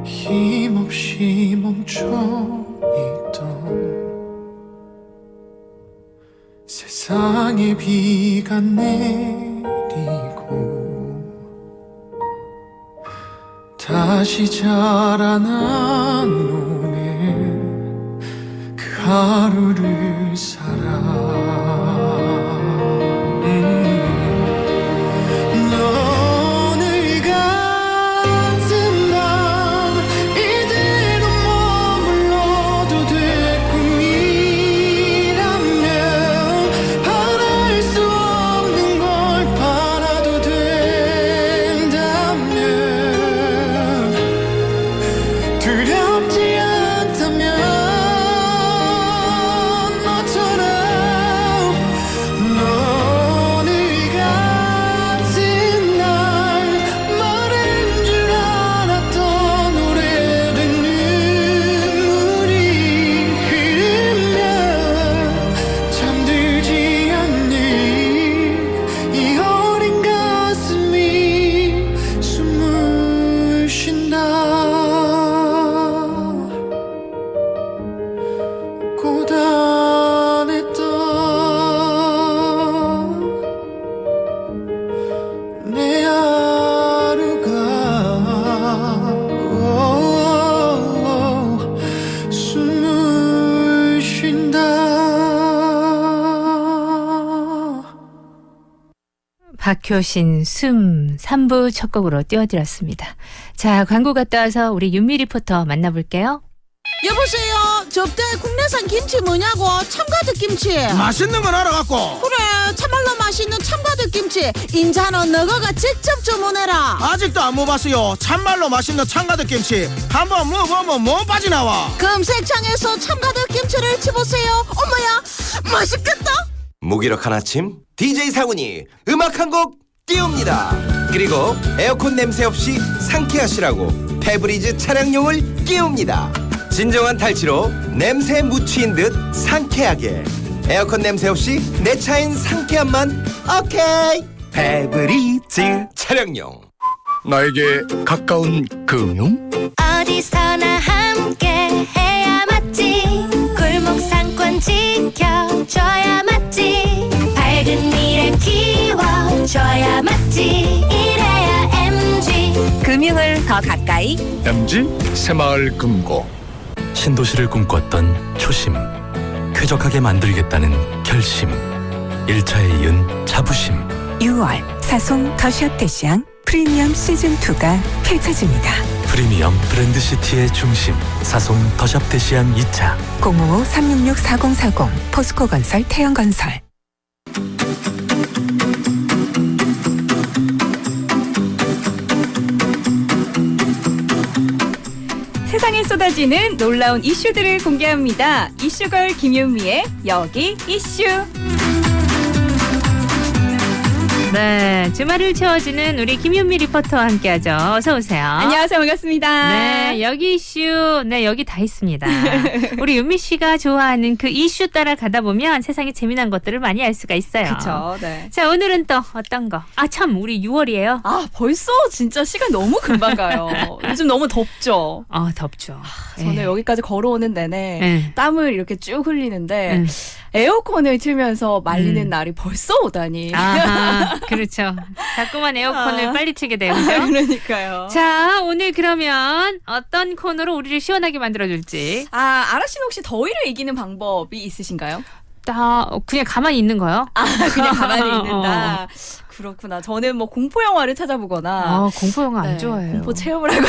힘없이 멈춰있던 세상에 비가 내리고 다시 자라난 오늘 그 하루를 살아 오늘 같은 밤 이대로 머물러도 될 꿈이라면 바랄 수 없는 걸 바라도 된다면 두렵지 않다면 너처럼 박효신 숨 3부 첫 곡으로 띄워드렸습니다. 자, 광고 갔다 와서 우리 윤미 리포터 만나볼게요. 여보세요. 접대 국내산 김치 뭐냐고. 참가득 김치. 맛있는 건 알아갖고 그래, 참말로 맛있는 참가득 김치 인자는 너가 직접 주문해라. 아직도 안 먹어봤어요. 참말로 맛있는 참가득 김치 한번 먹어보면 못 빠져나와. 검색창에서 참가득 김치를 치보세요. 어머야, 맛있겠다. 무기력한 아침 DJ 상훈이 음악 한 곡 띄웁니다. 그리고 에어컨 냄새 없이 상쾌하시라고 페브리즈 차량용을 띄웁니다. 진정한 탈취로 냄새 묻히인 듯 상쾌하게 에어컨 냄새 없이 내 차엔 상쾌함만 오케이 페브리즈 차량용. 나에게 가까운 금융? 어디서나 함께 해야 맞지. 골목 상권 지켜줘야 맞지. 밝은 미래 키워줘야 맞지. 이래야 MG. 금융을 더 가까이. MG 새마을 금고. 신도시를 꿈꿨던 초심, 쾌적하게 만들겠다는 결심, 1차에 이은 자부심. 6월 사송 더샵대시양 프리미엄 시즌2가 펼쳐집니다. 프리미엄 브랜드 시티의 중심, 사송 더샵 대시양 2차. 055-366-4040 포스코건설 태영건설. 세상에 쏟아지는 놀라운 이슈들을 공개합니다. 이슈걸 김윤미의 여기 이슈. 네, 주말을 채워주는 우리 김윤미 리포터와 함께하죠. 어서 오세요. 안녕하세요. 반갑습니다. 네, 여기 이슈, 네, 여기 다 있습니다. 우리 윤미 씨가 좋아하는 그 이슈 따라 가다 보면 세상에 재미난 것들을 많이 알 수가 있어요. 그렇죠. 네. 자, 오늘은 또 어떤 거? 아, 참, 우리 6월이에요. 아, 벌써 진짜 시간 너무 금방 가요. 요즘 너무 덥죠. 아, 덥죠. 저는 여기까지 걸어오는 내내 네. 땀을 이렇게 쭉 흘리는데 에어컨을 틀면서 말리는 날이 벌써 오다니. 아하, 그렇죠. 자꾸만 에어컨을 빨리 틀게 되고. 그러니까요. 자, 오늘 그러면 어떤 코너로 우리를 시원하게 만들어줄지. 아, 아라 씨는 혹시 더위를 이기는 방법이 있으신가요? 그냥 가만히 있는 거요? 아, 그냥 가만히 있는다. 그렇구나. 저는 뭐 공포 영화를 찾아보거나. 공포 영화 안 네, 좋아해요. 공포 체험을 하거나.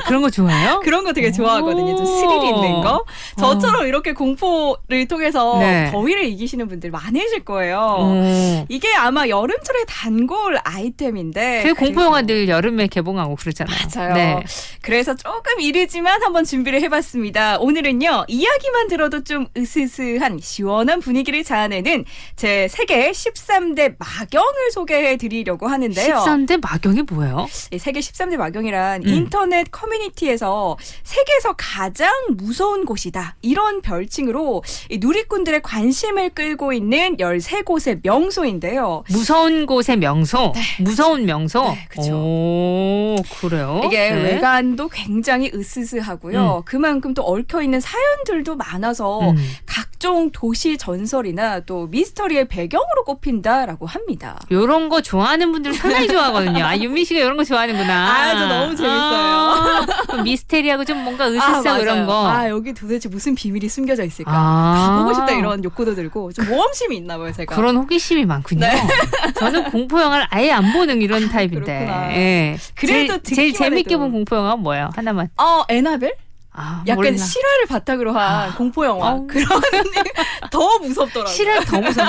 그런 거 좋아해요? 그런 거 되게 좋아하거든요. 좀 스릴 있는 거. 저처럼 이렇게 공포를 통해서 네. 더위를 이기시는 분들 많으실 거예요. 이게 아마 여름철의 단골 아이템인데. 그 공포 영화들 여름에 개봉하고 그러잖아요. 맞아요. 네. 그래서 조금 이르지만 한번 준비를 해봤습니다. 오늘은요, 이야기만 들어도 좀 으스스한 시원한 분위기를 자아내는 제 세계 13대 마경을 소개해드리려고 하는데요. 13대 마경이 뭐예요? 세계 13대 마경이란 인터넷 커뮤니티에서 세계에서 가장 무서운 곳이다. 이런 별칭으로 이 누리꾼들의 관심을 끌고 있는 13곳의 명소인데요. 무서운 곳의 명소? 네. 무서운 명소? 네, 그렇죠. 오, 그래요? 이게 네. 외관도 굉장히 으스스하고요. 그만큼 또 얽혀있는 사연들도 많아서 각종 도시 전설이나 또 미스터리의 배경으로 꼽힌다라고 합니다. 요런 거 좋아하는 분들 상당히 좋아하거든요. 아, 윤미 씨가 이런 거 좋아하는구나. 아, 저 너무 재밌어요. 미스테리하고 좀 뭔가 으스스하고 이런 거. 아, 여기 도대체 무슨 비밀이 숨겨져 있을까? 아. 가보고 싶다 이런 욕구도 들고 좀 모험심이 있나 봐요, 제가. 그런 호기심이 많군요. 네. 저는 공포 영화를 아예 안 보는 이런 타입인데. 그렇구나. 예. 그래도 제일 듣기만 재밌게 해도. 본 공포 영화가 뭐예요? 하나만. 에나벨? 약간 몰라. 실화를 바탕으로 한 공포 영화. 그런 더 무섭더라고요. 실화 더 무서워.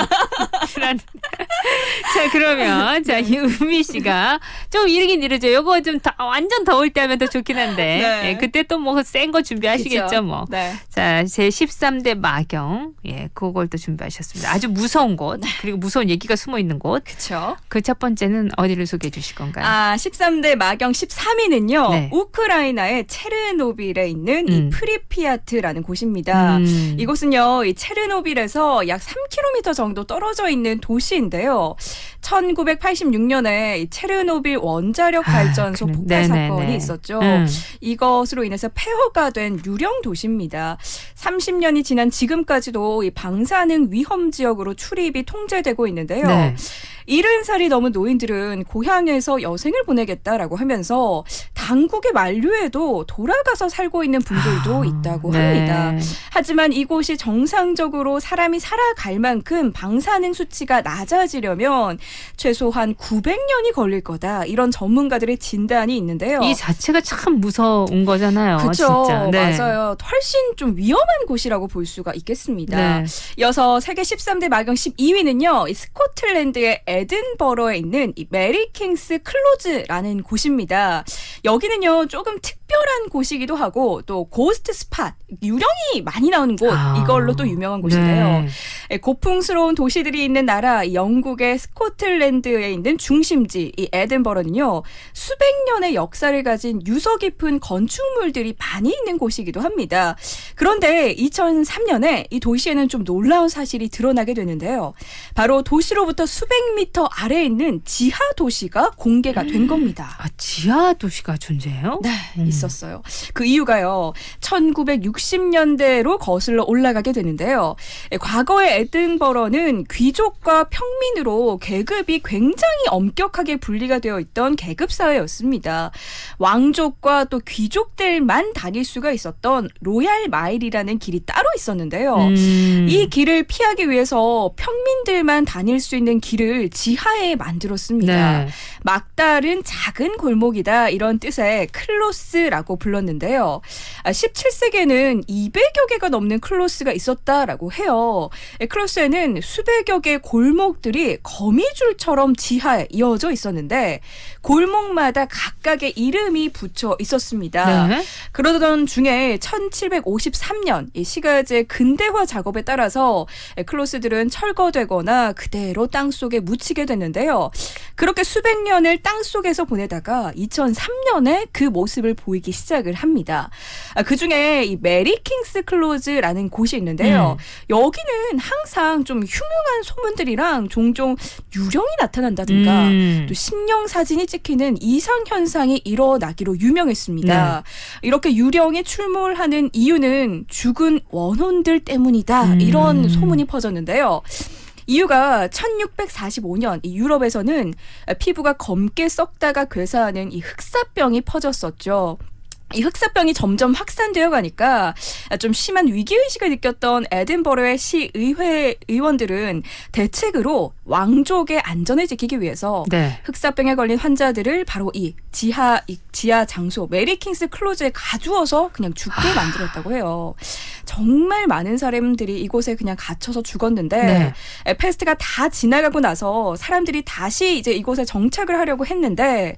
실화. 자, 그러면 자, 윤미 씨가 좀 이르긴 이르죠. 요거 좀 완전 더울 때 하면 더 좋긴 한데. 네. 예, 그때 또 뭐 센 거 준비하시겠죠, 그쵸? 뭐. 네. 자, 제 13대 마경. 예, 그걸 또 준비하셨습니다. 아주 무서운 곳. 그리고 무서운 얘기가 숨어 있는 곳. 그렇죠. 그 첫 번째는 어디를 소개해 주실 건가요? 13대 마경 13위는요. 네. 우크라이나의 체르노빌에 있는 이 프리피아트라는 곳입니다. 이곳은요, 이 체르노빌에서 약 3km 정도 떨어져 있는 도시인데요. 1986년에 이 체르노빌 원자력 발전소 폭발 사건이 있었죠. 이것으로 인해서 폐허가 된 유령 도시입니다. 30년이 지난 지금까지도 이 방사능 위험 지역으로 출입이 통제되고 있는데요. 네. 70살이 넘은 노인들은 고향에서 여생을 보내겠다라고 하면서 당국의 만류에도 돌아가서 살고 있는 분들도 있다고 합니다. 하지만 이곳이 정상적으로 사람이 살아갈 만큼 방사능 수치가 낮아지려면 최소한 900년이 걸릴 거다. 이런 전문가들의 진단이 있는데요. 이 자체가 참 무서운 거잖아요. 그렇죠. 진짜. 네. 맞아요. 훨씬 좀 위험한 곳이라고 볼 수가 있겠습니다. 네. 이어서 세계 13대 마경 12위는요. 이 스코틀랜드의 에든버러에 있는 이 메리킹스 클로즈라는 곳입니다. 여기는요. 조금 특별한 곳이기도 하고 또 고스트 스팟, 유령이 많이 나오는 곳, 이걸로 또 유명한 곳인데요. 네. 고풍스러운 도시들이 있는 나라 이 영국의 스코틀랜드에 있는 중심지 이 에든버러는요. 수백 년의 역사를 가진 유서 깊은 건축물들이 많이 있는 곳이기도 합니다. 그런데 2003년에 이 도시에는 좀 놀라운 사실이 드러나게 되는데요. 바로 도시로부터 수백 미터 아래에 있는 지하 도시가 공개가 된 겁니다. 지하 도시가 존재해요? 네, 있었어요. 그 이유가요. 1960년대로 거슬러 올라가게 되는데요. 과거의 에든버러는 귀족과 평민으로 계급이 굉장히 엄격하게 분리가 되어 있던 계급 사회였습니다. 왕족과 또 귀족들만 다닐 수가 있었던 로얄 마일이라는 길이 따로 있었는데요. 이 길을 피하기 위해서 평민들만 다닐 수 있는 길을 지하에 만들었습니다. 네. 막다른 작은 골목이다 이런 뜻의 클로스라고 불렀는데요. 17세기에는 200여 개가 넘는 클로스가 있었다라고 해요. 클로스에는 수백여 개의 골목들이 거미줄처럼 지하에 이어져 있었는데 골목마다 각각의 이름이 붙여 있었습니다. 네. 그러던 중에 1753년 이 시가지의 근대화 작업에 따라서 클로스들은 철거되거나 그대로 땅속에 묻히게 됐는데요. 그렇게 수백 년을 땅속에서 보내다가 2003년에 그 모습을 보이기 시작을 합니다. 그중에 이 메리킹스 클로즈라는 곳이 있는데요. 여기는 항상 좀 흉흉한 소문들이랑 종종 유령이 나타난다든가 또 심령 사진이 찍히는 이상 현상이 일어나기로 유명했습니다. 네. 이렇게 유령이 출몰하는 이유는 죽은 원혼들 때문이다. 이런 소문이 퍼졌는데요. 이유가 1645년 이 유럽에서는 피부가 검게 썩다가 괴사하는 이 흑사병이 퍼졌었죠. 이 흑사병이 점점 확산되어 가니까 좀 심한 위기의식을 느꼈던 에든버러의 시의회 의원들은 대책으로 왕족의 안전을 지키기 위해서 네. 흑사병에 걸린 환자들을 바로 이 지하 장소 메리킹스 클로즈에 가두어서 그냥 죽게 만들었다고 해요. 정말 많은 사람들이 이곳에 그냥 갇혀서 죽었는데 패스트가 다 지나가고 나서 사람들이 다시 이제 이곳에 정착을 하려고 했는데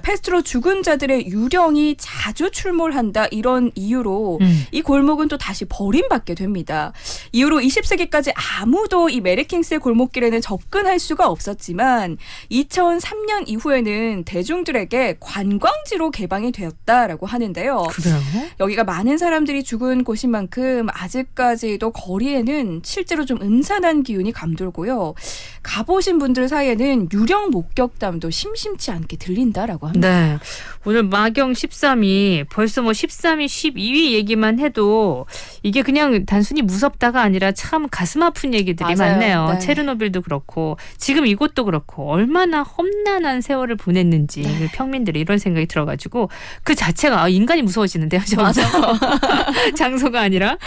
패스트로 죽은 자들의 유령이 자주 출몰한다 이런 이유로 이 골목은 또 다시 버림받게 됩니다. 이후로 20세기까지 아무도 이 메리킹스의 골목길에는 접근할 수가 없었지만 2003년 이후에는 대중들에게 관광지로 개방이 되었다라고 하는데요. 그래요? 여기가 많은 사람들이 죽은 곳인 만큼 아직까지도 거리에는 실제로 좀 음산한 기운이 감돌고요. 가보신 분들 사이에는 유령 목격담도 심심치 않게 들린다라고 합니다. 네. 오늘 마경 13위 벌써 뭐 13위, 12위 얘기만 해도 이게 그냥 단순히 무섭다가 아니라 참 가슴 아픈 얘기들이 맞아요. 많네요. 네. 체르노빌도 그렇고 지금 이곳도 그렇고 얼마나 험난한 세월을 보냈는지 네. 평민들이 이런 생각이 들어가지고 그 자체가 인간이 무서워지는데요. 맞아. 장소가 아니라.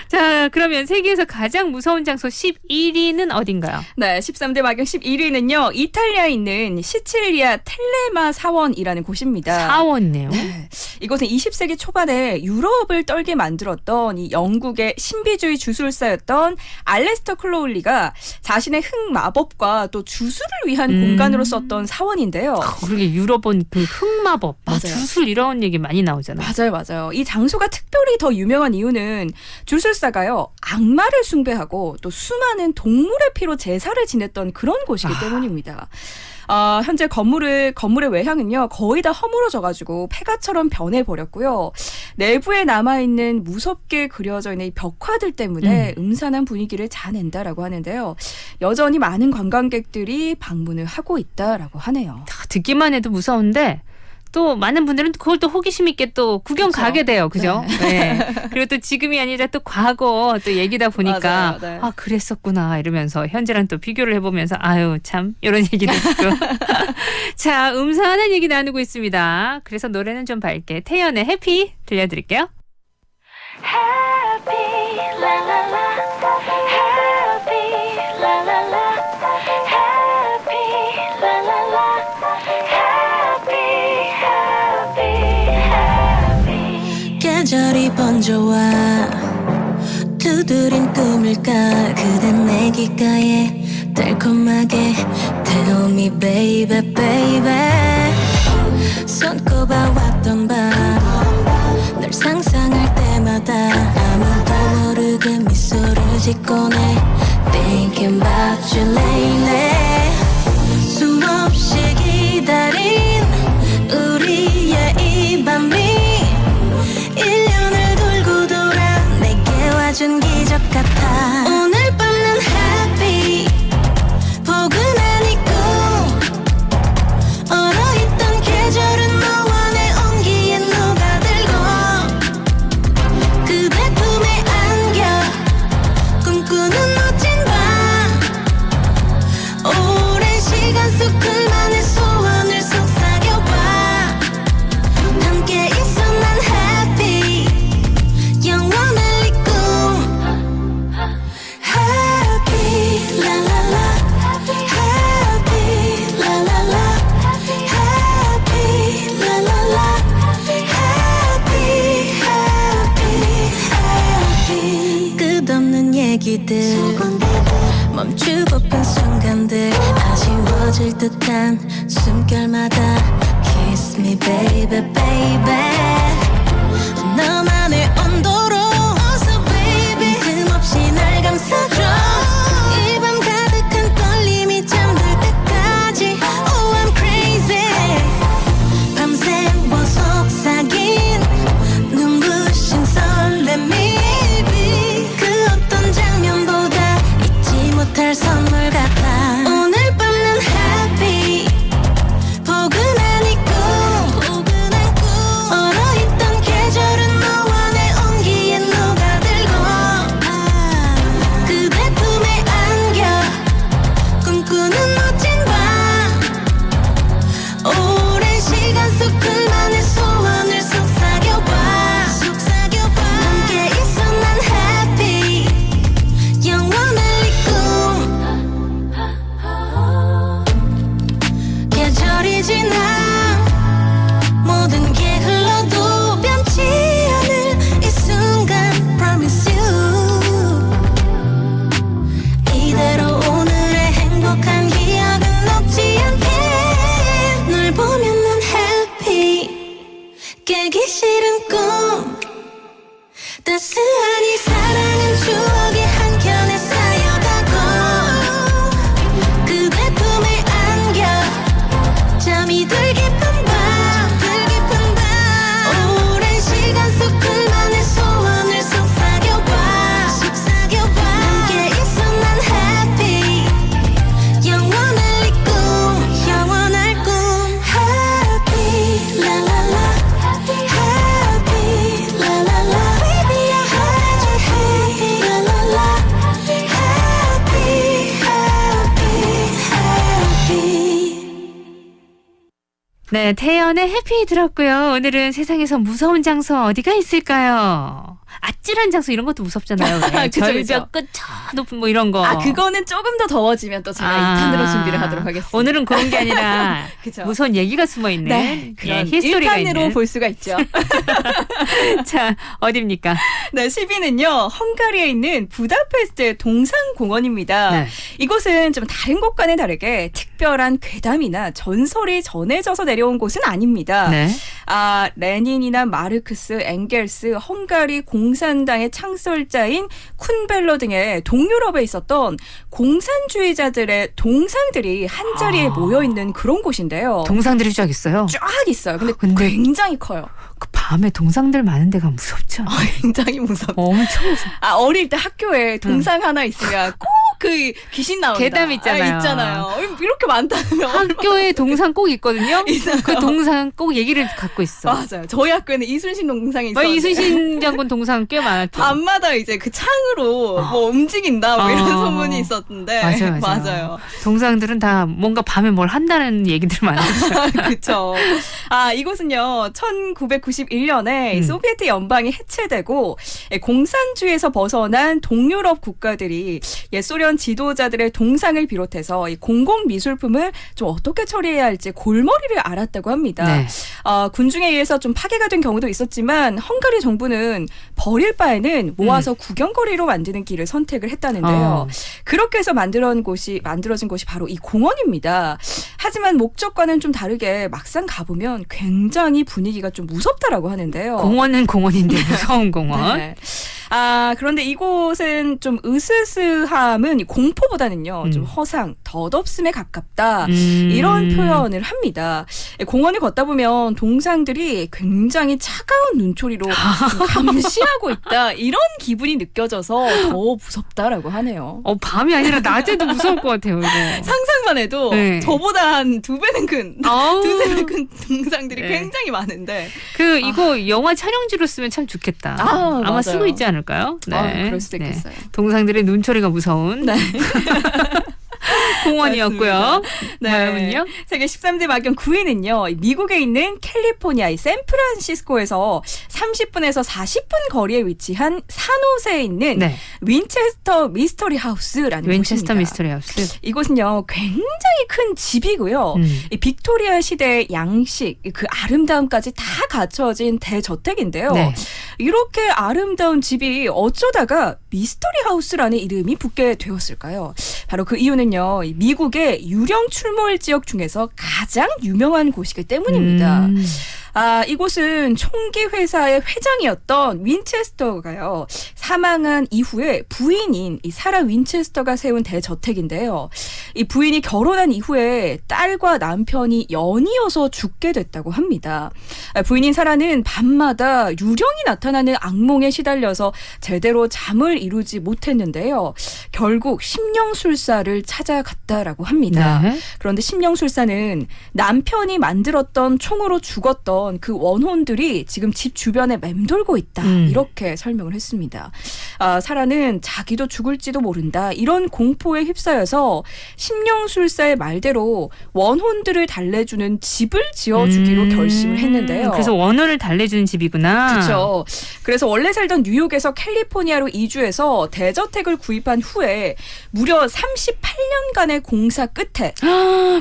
자, 그러면 세계에서 가장 무서운 장소 11위는 어딘가요? 네, 13대 마경 11위는요. 이탈리아에 있는 시칠리아 텔레마 사원이라는 곳입니다. 사원이네요. 네. 이곳은 20세기 초반에 유럽을 떨게 만들었던 이 영국의 신비주의 주술사였던 알레스터 클로울리가 자신의 흑마법과 또 주술을 위한 공간으로 썼던 사원인데요. 그러게 유럽은 그 흑마법, 맞아요. 주술 이런 얘기 많이 나오잖아요. 맞아요. 이 장소가 특별히 더 유명한 이유는 주술사가요. 악마를 숭배하고 또 수많은 동물의 피로 제사를 지냈던 그런 곳이기 때문입니다. 현재 건물의 외향은요 거의 다 허물어져가지고 폐가처럼 변해버렸고요. 내부에 남아있는 무섭게 그려져 있는 이 벽화들 때문에 음산한 분위기를 자아낸다라고 하는데요. 여전히 많은 관광객들이 방문을 하고 있다라고 하네요. 듣기만 해도 무서운데 또 많은 분들은 그걸 또 호기심 있게 또 구경 그쵸. 가게 돼요. 그죠? 네. 그리고 또 지금이 아니라 또 과거 또 얘기다 보니까 맞아요. 네. 아, 그랬었구나 이러면서 현재랑 또 비교를 해보면서 아유, 참 이런 얘기도 있고. 자, 음산한 얘기 나누고 있습니다. 그래서 노래는 좀 밝게 태연의 해피 들려드릴게요. 계절이 번져와 두드린 꿈일까 그댄 내 귓가에 달콤하게 Tell me baby baby 손꼽아 왔던 밤 널 상상할 때마다 아무도 모르게 미소를 짓곤 해 Thinking about you lately 수없이 기다린 우리의 이 밤이 1년을 돌고 돌아 내게 와준 기적 같아 오늘 밤은 happy 포근한 이 꿈 얼어있던 계절은 너와 내 온기에 녹아들고 그대 품에 안겨 꿈꾸는 멋진 밤 오랜 시간 속 둘만의 소원을 속삭여봐 함께 있어 난 happy 영원할 이 꿈 happy la la la happy la la la happy la la la happy happy happy 끝없는 얘기들 멈추고픈 순간들 아쉬워질 듯한 숨결마다 Kiss me baby baby 너만의 온도로 어서 baby 틈없이 날 감싸줘 이 밤 가득한 떨림이 잠들 때까지 Oh I'm crazy 밤새워 속삭인 눈부신 설렘이 그 어떤 장면보다 잊지 못할 선물 같아 오늘 밤은 happy 포근한 이 꿈 얼어있던 계절은 너와 내 온기에 녹아들고 그대 품에 안겨 꿈꾸는 멋진 밤 오랜 시간 속 둘만의 소원을 속삭여봐 함께 있어 난 happy 영원할 이 꿈 계절이 지나 모든 게 흘러도 변치 않을 이 순간 Promise you 이대로 오늘의 행복한 기억은 녹지 않게 널 보면 난 happy 깨기 싫은 꿈 따스한 이 사랑은 추억의 한켠에 쌓여가고 그대 품에 안겨 잠이 들 깊은 밤 오랜 시간 속 둘만의 소원을 속삭여봐 함께 있어 난 happy 영원할 이 꿈 영원할 꿈 happy la la la happy la la la baby I'm happy la la la happy happy happy 네, 태연의 해피 들었고요. 오늘은 세상에서 무서운 장소 어디가 있을까요? 아찔한 장소 이런 것도 무섭잖아요. 왜? 그죠, 절벽 끝 저 높은 뭐 이런 거. 아, 그거는 조금 더 더워지면 또 제가 2탄으로 준비를 하도록 하겠습니다. 오늘은 그런 게 아니라 그죠. 무서운 얘기가 숨어 있는 네, 그런 히스토리가 1탄으로 있는. 볼 수가 있죠. 자, 어디입니까? 네, 10위는요. 헝가리에 있는 부다페스트 동상공원입니다. 네. 이곳은 좀 다른 곳과는 다르게 특별한 괴담이나 전설이 전해져서 내려온 곳은 아닙니다. 네. 아, 레닌이나 마르크스, 엥겔스, 헝가리 공산당의 창설자인 쿤벨러 등의 동유럽에 있었던 공산주의자들의 동상들이 한자리에 모여 있는 그런 곳인데요. 동상들이 쫙 있어요. 쫙 있어요. 근데 굉장히 커요. 그 밤에 동상들 많은 데가 무섭죠. 굉장히 무섭죠. 엄청 무섭. 아, 어릴 때 학교에 동상 하나 있으면 꼭 그 귀신 나온다. 괴담 있잖아요. 아, 있잖아요. 이렇게 많다면 학교에 동상 꼭 있거든요. 있어요. 그 동상 꼭 얘기를 갖고 있어. 맞아요. 저희 학교에는 이순신 동상이 있어요. 이순신 장군 동상 꽤 많았죠. 밤마다 이제 그 창으로 뭐 움직인다 뭐 이런 소문이 있었는데 맞아요. 동상들은 다 뭔가 밤에 뭘 한다는 얘기들 많았죠. 그렇죠. 아, 이곳은요. 1991년에 소비에트 연방이 해체되고 공산주의에서 벗어난 동유럽 국가들이 옛 소련 지도자들의 동상을 비롯해서 이 공공 미술품을 좀 어떻게 처리해야 할지 골머리를 앓았다고 합니다. 네. 군중에 의해서 좀 파괴가 된 경우도 있었지만 헝가리 정부는 버릴 바에는 모아서 구경거리로 만드는 길을 선택을 했다는데요. 그렇게 해서 만들어진 곳이 바로 이 공원입니다. 하지만 목적과는 좀 다르게 막상 가보면 굉장히 분위기가 좀 무섭다라고 하는데요. 공원은 공원인데 무서운 공원. 네. 아, 그런데 이곳은 좀 으스스함은 공포보다는요, 좀 허상, 덧없음에 가깝다. 이런 표현을 합니다. 공원을 걷다 보면 동상들이 굉장히 차가운 눈초리로 감시하고 있다. 이런 기분이 느껴져서 더 무섭다라고 하네요. 밤이 아니라 낮에도 무서울 것 같아요, 이거. 상상만 해도 네. 저보다 한 2배는 큰, 두세 배 큰 동상들이 네. 굉장히 많은데. 이거 영화 촬영지로 쓰면 참 좋겠다. 아마 맞아요. 쓰고 있지 않을까요? 네. 그럴 수도 있겠어요. 동상들의 눈초리가 무서운 네. 공원이었고요. 네. 다음은요? 세계 13대 마경 9위는요. 미국에 있는 캘리포니아의 샌프란시스코에서 30분에서 40분 거리에 위치한 산호세에 있는 네. 윈체스터 미스터리 하우스라는 윈체스터 곳입니다. 미스터리 하우스. 이곳은요. 굉장히 큰 집이고요. 이 빅토리아 시대의 양식, 그 아름다움까지 다 갖춰진 대저택인데요. 네. 이렇게 아름다운 집이 어쩌다가 미스터리 하우스라는 이름이 붙게 되었을까요? 바로 그 이유는요. 미국의 유령 출몰 지역 중에서 가장 유명한 곳이기 때문입니다. 아, 이곳은 총기 회사의 회장이었던 윈체스터가요. 사망한 이후에 부인인 이 사라 윈체스터가 세운 대저택인데요. 이 부인이 결혼한 이후에 딸과 남편이 연이어서 죽게 됐다고 합니다. 부인인 사라는 밤마다 유령이 나타나는 악몽에 시달려서 제대로 잠을 이루지 못했는데요. 결국 심령술사를 찾아갔다라고 합니다. 네. 그런데 심령술사는 남편이 만들었던 총으로 죽었던 그 원혼들이 지금 집 주변에 맴돌고 있다. 이렇게 설명을 했습니다. 아, 사라는 자기도 죽을지도 모른다. 이런 공포에 휩싸여서 심령술사의 말대로 원혼들을 달래주는 집을 지어주기로 결심을 했는데요. 그래서 원혼을 달래주는 집이구나. 그렇죠. 그래서 원래 살던 뉴욕에서 캘리포니아로 이주해서 대저택을 구입한 후에 무려 38년간의 공사 끝에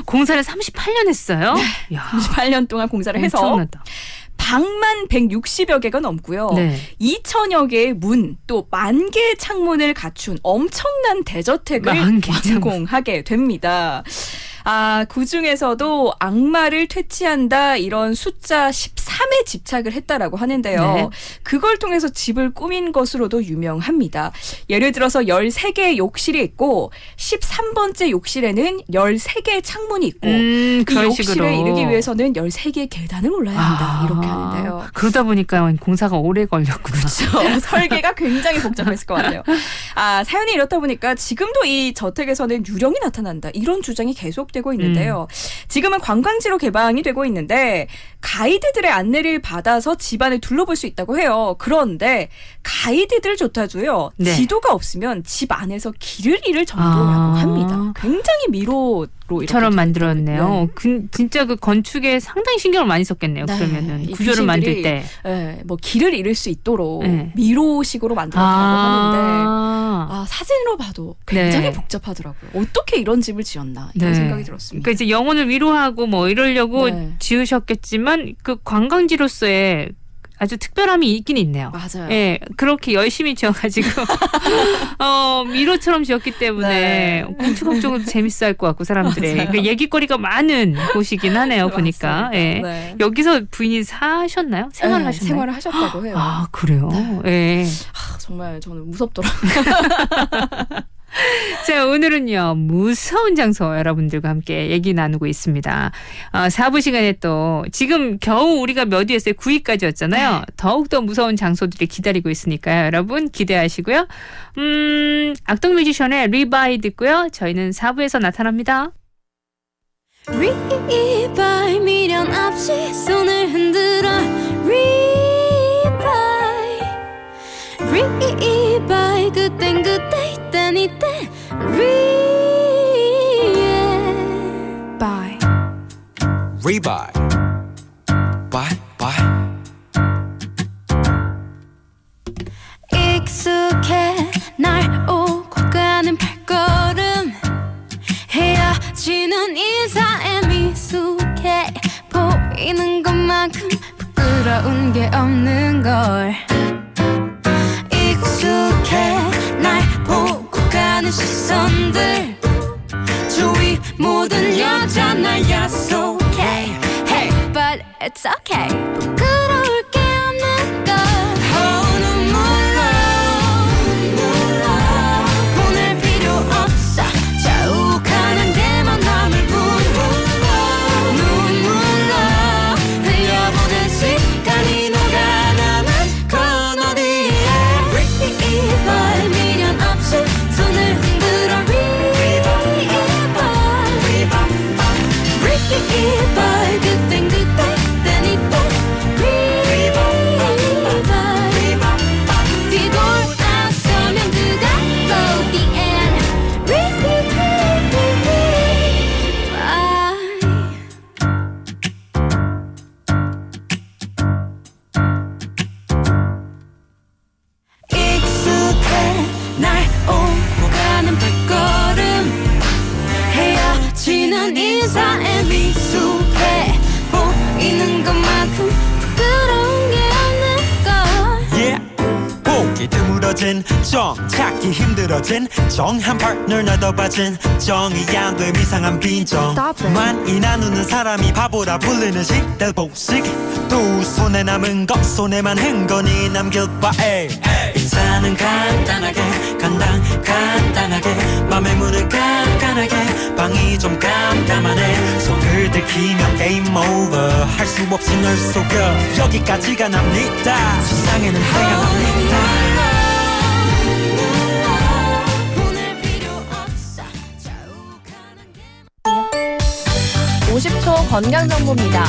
공사를 38년 했어요? 네. 38년 동안 공사를 해서 엄청나다. 방만 160여 개가 넘고요. 네. 2천여 개의 문, 또 10,000개의 창문을 갖춘 엄청난 대저택을 10,000개 완공하게 됩니다. 아, 그중에서도 악마를 퇴치한다 이런 숫자 13에 집착을 했다라고 하는데요. 네. 그걸 통해서 집을 꾸민 것으로도 유명합니다. 예를 들어서 13개의 욕실이 있고 13번째 욕실에는 13개의 창문이 있고 이 그런 욕실에 식으로. 이르기 위해서는 13개의 계단을 올라야 한다. 이렇게 하는데요. 그러다 보니까 공사가 오래 걸렸구나. 그렇죠. 설계가 굉장히 복잡했을 것 같아요. 아, 사연이 이렇다 보니까 지금도 이 저택에서는 유령이 나타난다. 이런 주장이 계속되고 있는데요. 지금은 관광지로 개방이 되고 있는데 가이드들의 안내를 받아서 집안을 둘러볼 수 있다고 해요. 그런데 가이드들조차도요. 네. 지도가 없으면 집 안에서 길을 잃을 정도라고 합니다. 굉장히 미로로 처럼 만들었네요. 진짜 그 건축에 상당히 신경을 많이 썼겠네요. 네. 그러면은 이 구조를 귀신들이, 만들 때. 네, 뭐 길을 잃을 수 있도록 네. 미로식으로 만들었다고 하는데 사진으로 봐도 굉장히 네. 복잡하더라고요. 어떻게 이런 집을 지었나 이런 네. 생각이 들었습니다. 그러니까 이제 영혼을 위로하고 뭐 이러려고 네. 지으셨겠지만 그 관광지로서의 아주 특별함이 있긴 있네요. 맞아요. 예, 그렇게 열심히 지어가지고 미로처럼 지었기 때문에 네. 건축학적으로 재밌어할 것 같고 사람들의 그러니까 얘기거리가 많은 곳이긴 하네요. 보니까 예. 네. 여기서 부인이 사셨나요? 생활을 네, 하셨나요? 생활을 하셨다고 해요. 아 그래요. 예. 정말 저는 무섭더라고요. 자, 오늘은요, 무서운 장소 여러분들과 함께 얘기 나누고 있습니다. 4부 시간에 또, 지금 겨우 우리가 몇 위였어요? 9위까지였잖아요. 더욱더 무서운 장소들이 기다리고 있으니까요. 여러분 기대하시고요. 악동 뮤지션의 리바이 듣고요. 저희는 4부에서 나타납니다. 리바이 미련 없이 손을 흔들어 리바이 그땐 그때 이땐 이때 리바이 리바이 바이 익숙해 날 오고 가는 발걸음 헤어지는 인사에 미숙해 보이는 것만큼 부끄러운 게 없는 걸 익숙해 날 보고 가는 시선들 주위 모든 여자 날 야속해 Hey but it's okay 부끄러울 게 없는 걸 눈물로 보낼 필요 없어 자욱하는 데만 남을 뿐 눈물로 흘려보낸 시간이 녹아남은 건 어디에 리바이 미련 없이 손을 흔들어 리바이 그땐 그때 이땐 이때 리바이 뒤돌아서면 그가 또 the end 익숙해 날 오고 가는 발걸음 헤어지는 인사에 미숙해 보이는 것만큼 부끄러운 게 없는 걸 yeah. 보기 드물어진 정 찾기 힘들어진 정한 파트너 나눠봐진 정이 안 됨 이상한 빈정 많이 나누는 사람이 바보라 불리는 시대 복식 두 손에 남은 것 손에만 흥건히 남길 바에 인사는 간단하게 간단하게 맘의 문을 깐깐하게 방이 좀 깜깜하네 손을 들키면 game over 할 수 없이 널 속여 여기까지가 납니다 세상에는 내가 납니다 50초 건강 정보입니다.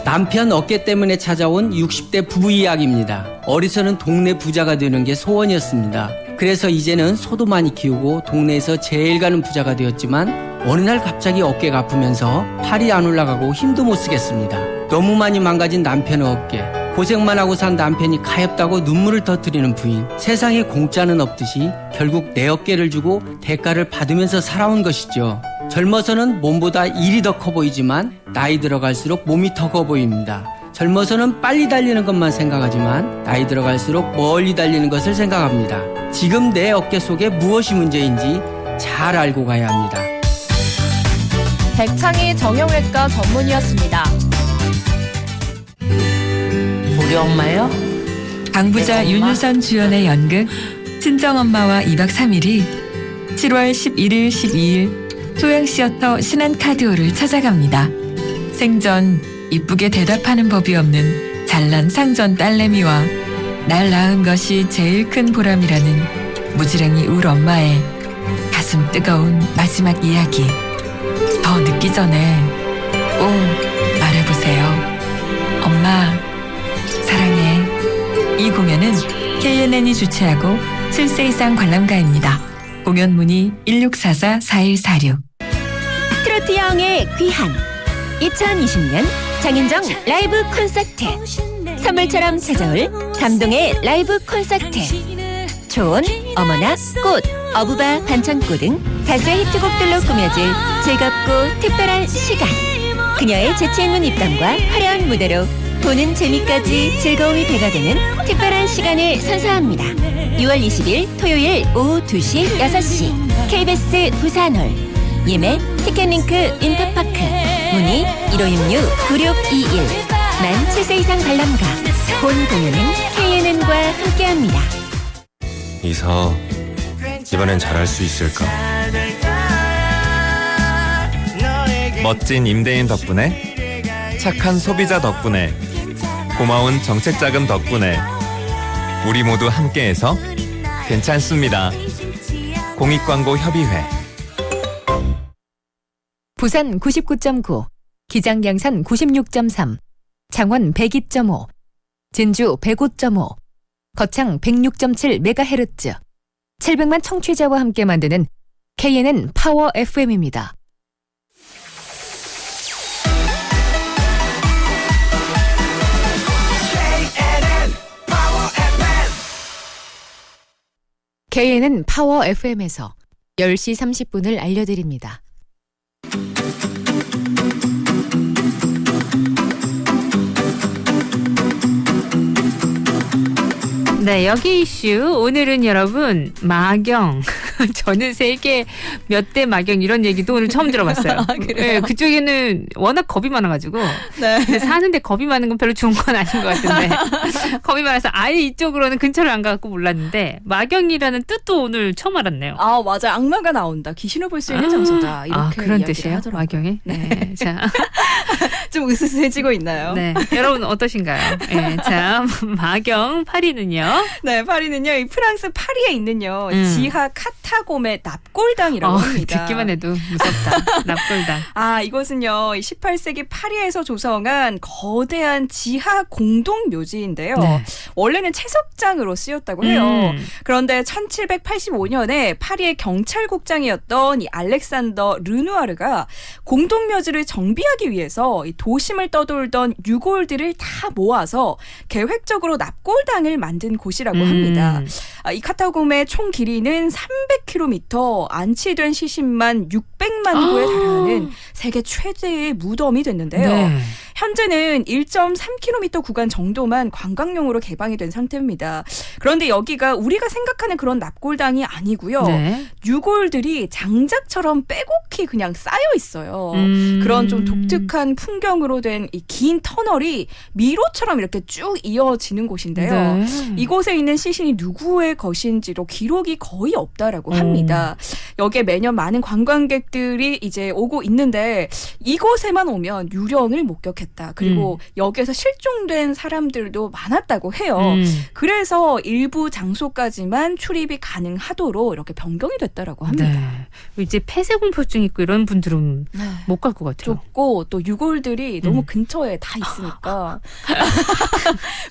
남편 어깨 때문에 찾아온 60대 부부 이야기입니다. 어리서는 동네 부자가 되는 게 소원이었습니다. 그래서 이제는 소도 많이 키우고 동네에서 제일 가는 부자가 되었지만 어느 날 갑자기 어깨가 아프면서 팔이 안 올라가고 힘도 못 쓰겠습니다. 너무 많이 망가진 남편의 어깨. 고생만 하고 산 남편이 가엾다고 눈물을 터뜨리는 부인. 세상에 공짜는 없듯이 결국 내 어깨를 주고 대가를 받으면서 살아온 것이죠. 젊어서는 몸보다 일이 더 커 보이지만 나이 들어갈수록 몸이 더 커 보입니다. 젊어서는 빨리 달리는 것만 생각하지만 나이 들어갈수록 멀리 달리는 것을 생각합니다. 지금 내 어깨 속에 무엇이 문제인지 잘 알고 가야 합니다. 백창희 정형외과 전문의였습니다. 우리 엄마요? 강부자 윤유선 주연의 연극 친정엄마와 2박 3일이 7월 11일, 12일 소양시어터 신한카디오를 찾아갑니다. 생전 이쁘게 대답하는 법이 없는 잘난 상전 딸내미와 날 낳은 것이 제일 큰 보람이라는 무지랭이 울 엄마의 가슴 뜨거운 마지막 이야기. 더 늦기 전에 꼭 말해보세요. 엄마 사랑해. 이 공연은 KNN이 주최하고 7세 이상 관람가입니다. 공연 문의 1644-4146. 트로트 여왕의 귀한 2020년 장윤정 라이브 콘서트. 선물처럼 찾아올 감동의 라이브 콘서트. 초원, 어머나, 꽃, 어부바, 반창고 등 가수의 히트곡들로 꾸며질 즐겁고 특별한 시간. 그녀의 재치 있는 입담과 화려한 무대로 보는 재미까지 즐거움이 배가 되는 특별한 시간을 선사합니다. 6월 20일 토요일 오후 2시, 6시 KBS 부산홀. 예매 티켓링크 인터파크. 문의 1566-9621. 만 7세 이상 관람가. 본 공연은 KNN과 함께합니다. 이서 이번엔 잘할 수 있을까? 멋진 임대인 덕분에, 착한 소비자 덕분에, 고마운 정책자금 덕분에 우리 모두 함께해서 괜찮습니다. 공익광고협의회. 부산 99.9, 기장 양산 96.3, 창원 102.5, 진주 105.5, 거창 106.7MHz, 700만 청취자와 함께 만드는 KNN 파워 FM입니다. KNN 파워 FM에서 10시 30분을 알려드립니다. 네, 여기 이슈. 오늘은 여러분, 마경. 저는 세계 몇 대 마경 이런 얘기도 오늘 처음 들어봤어요. 아, 그래요? 네, 그쪽에는 워낙 겁이 많아가지고. 네. 사는데 겁이 많은 건 별로 좋은 건 아닌 것 같은데. 겁이 많아서 아예 이쪽으로는 근처를 안 가고 몰랐는데, 마경이라는 뜻도 오늘 처음 알았네요. 아, 맞아요. 악마가 나온다. 귀신을 볼 수 있는 장소다. 이렇게 그런 이야기를 뜻이에요? 하더라고요. 마경이? 네. 자. 좀 으스스해지고 있나요? 네. 여러분 어떠신가요? 네. 자, 마경 파리는요? 네, 파리는요. 이 프랑스 파리에 있는요. 지하 카타곰의 납골당이라고 합니다. 듣기만 해도 무섭다. 납골당. 아, 이곳은요. 18세기 파리에서 조성한 거대한 지하 공동 묘지인데요. 네. 원래는 채석장으로 쓰였다고 해요. 그런데 1785년에 파리의 경찰국장이었던 이 알렉산더 르누아르가 공동 묘지를 정비하기 위해서 이 도심을 떠돌던 유골들을 다 모아서 계획적으로 납골당을 만든 곳이라고 합니다. 이 카타곰의 총 길이는 300km, 안치된 시신만 600만 구에 달하는 세계 최대의 무덤이 됐는데요. 네. 현재는 1.3km 구간 정도만 관광용으로 개방이 된 상태입니다. 그런데 여기가 우리가 생각하는 그런 납골당이 아니고요. 네. 유골들이 장작처럼 빼곡히 그냥 쌓여 있어요. 그런 좀 독특한 풍경으로 된 이 긴 터널이 미로처럼 이렇게 쭉 이어지는 곳인데요. 네. 이곳에 있는 시신이 누구의 것인지도 기록이 거의 없다라고 합니다. 여기에 매년 많은 관광객들이 이제 오고 있는데 이곳에만 오면 유령을 목격했다. 그리고 여기에서 실종된 사람들도 많았다고 해요. 그래서 일부 장소까지만 출입이 가능하도록 이렇게 변경이 됐다라고 합니다. 네. 이제 폐쇄공포증 있고 이런 분들은 네. 못 갈 것 같아요. 좁고 또 유골들이 너무 근처에 다 있으니까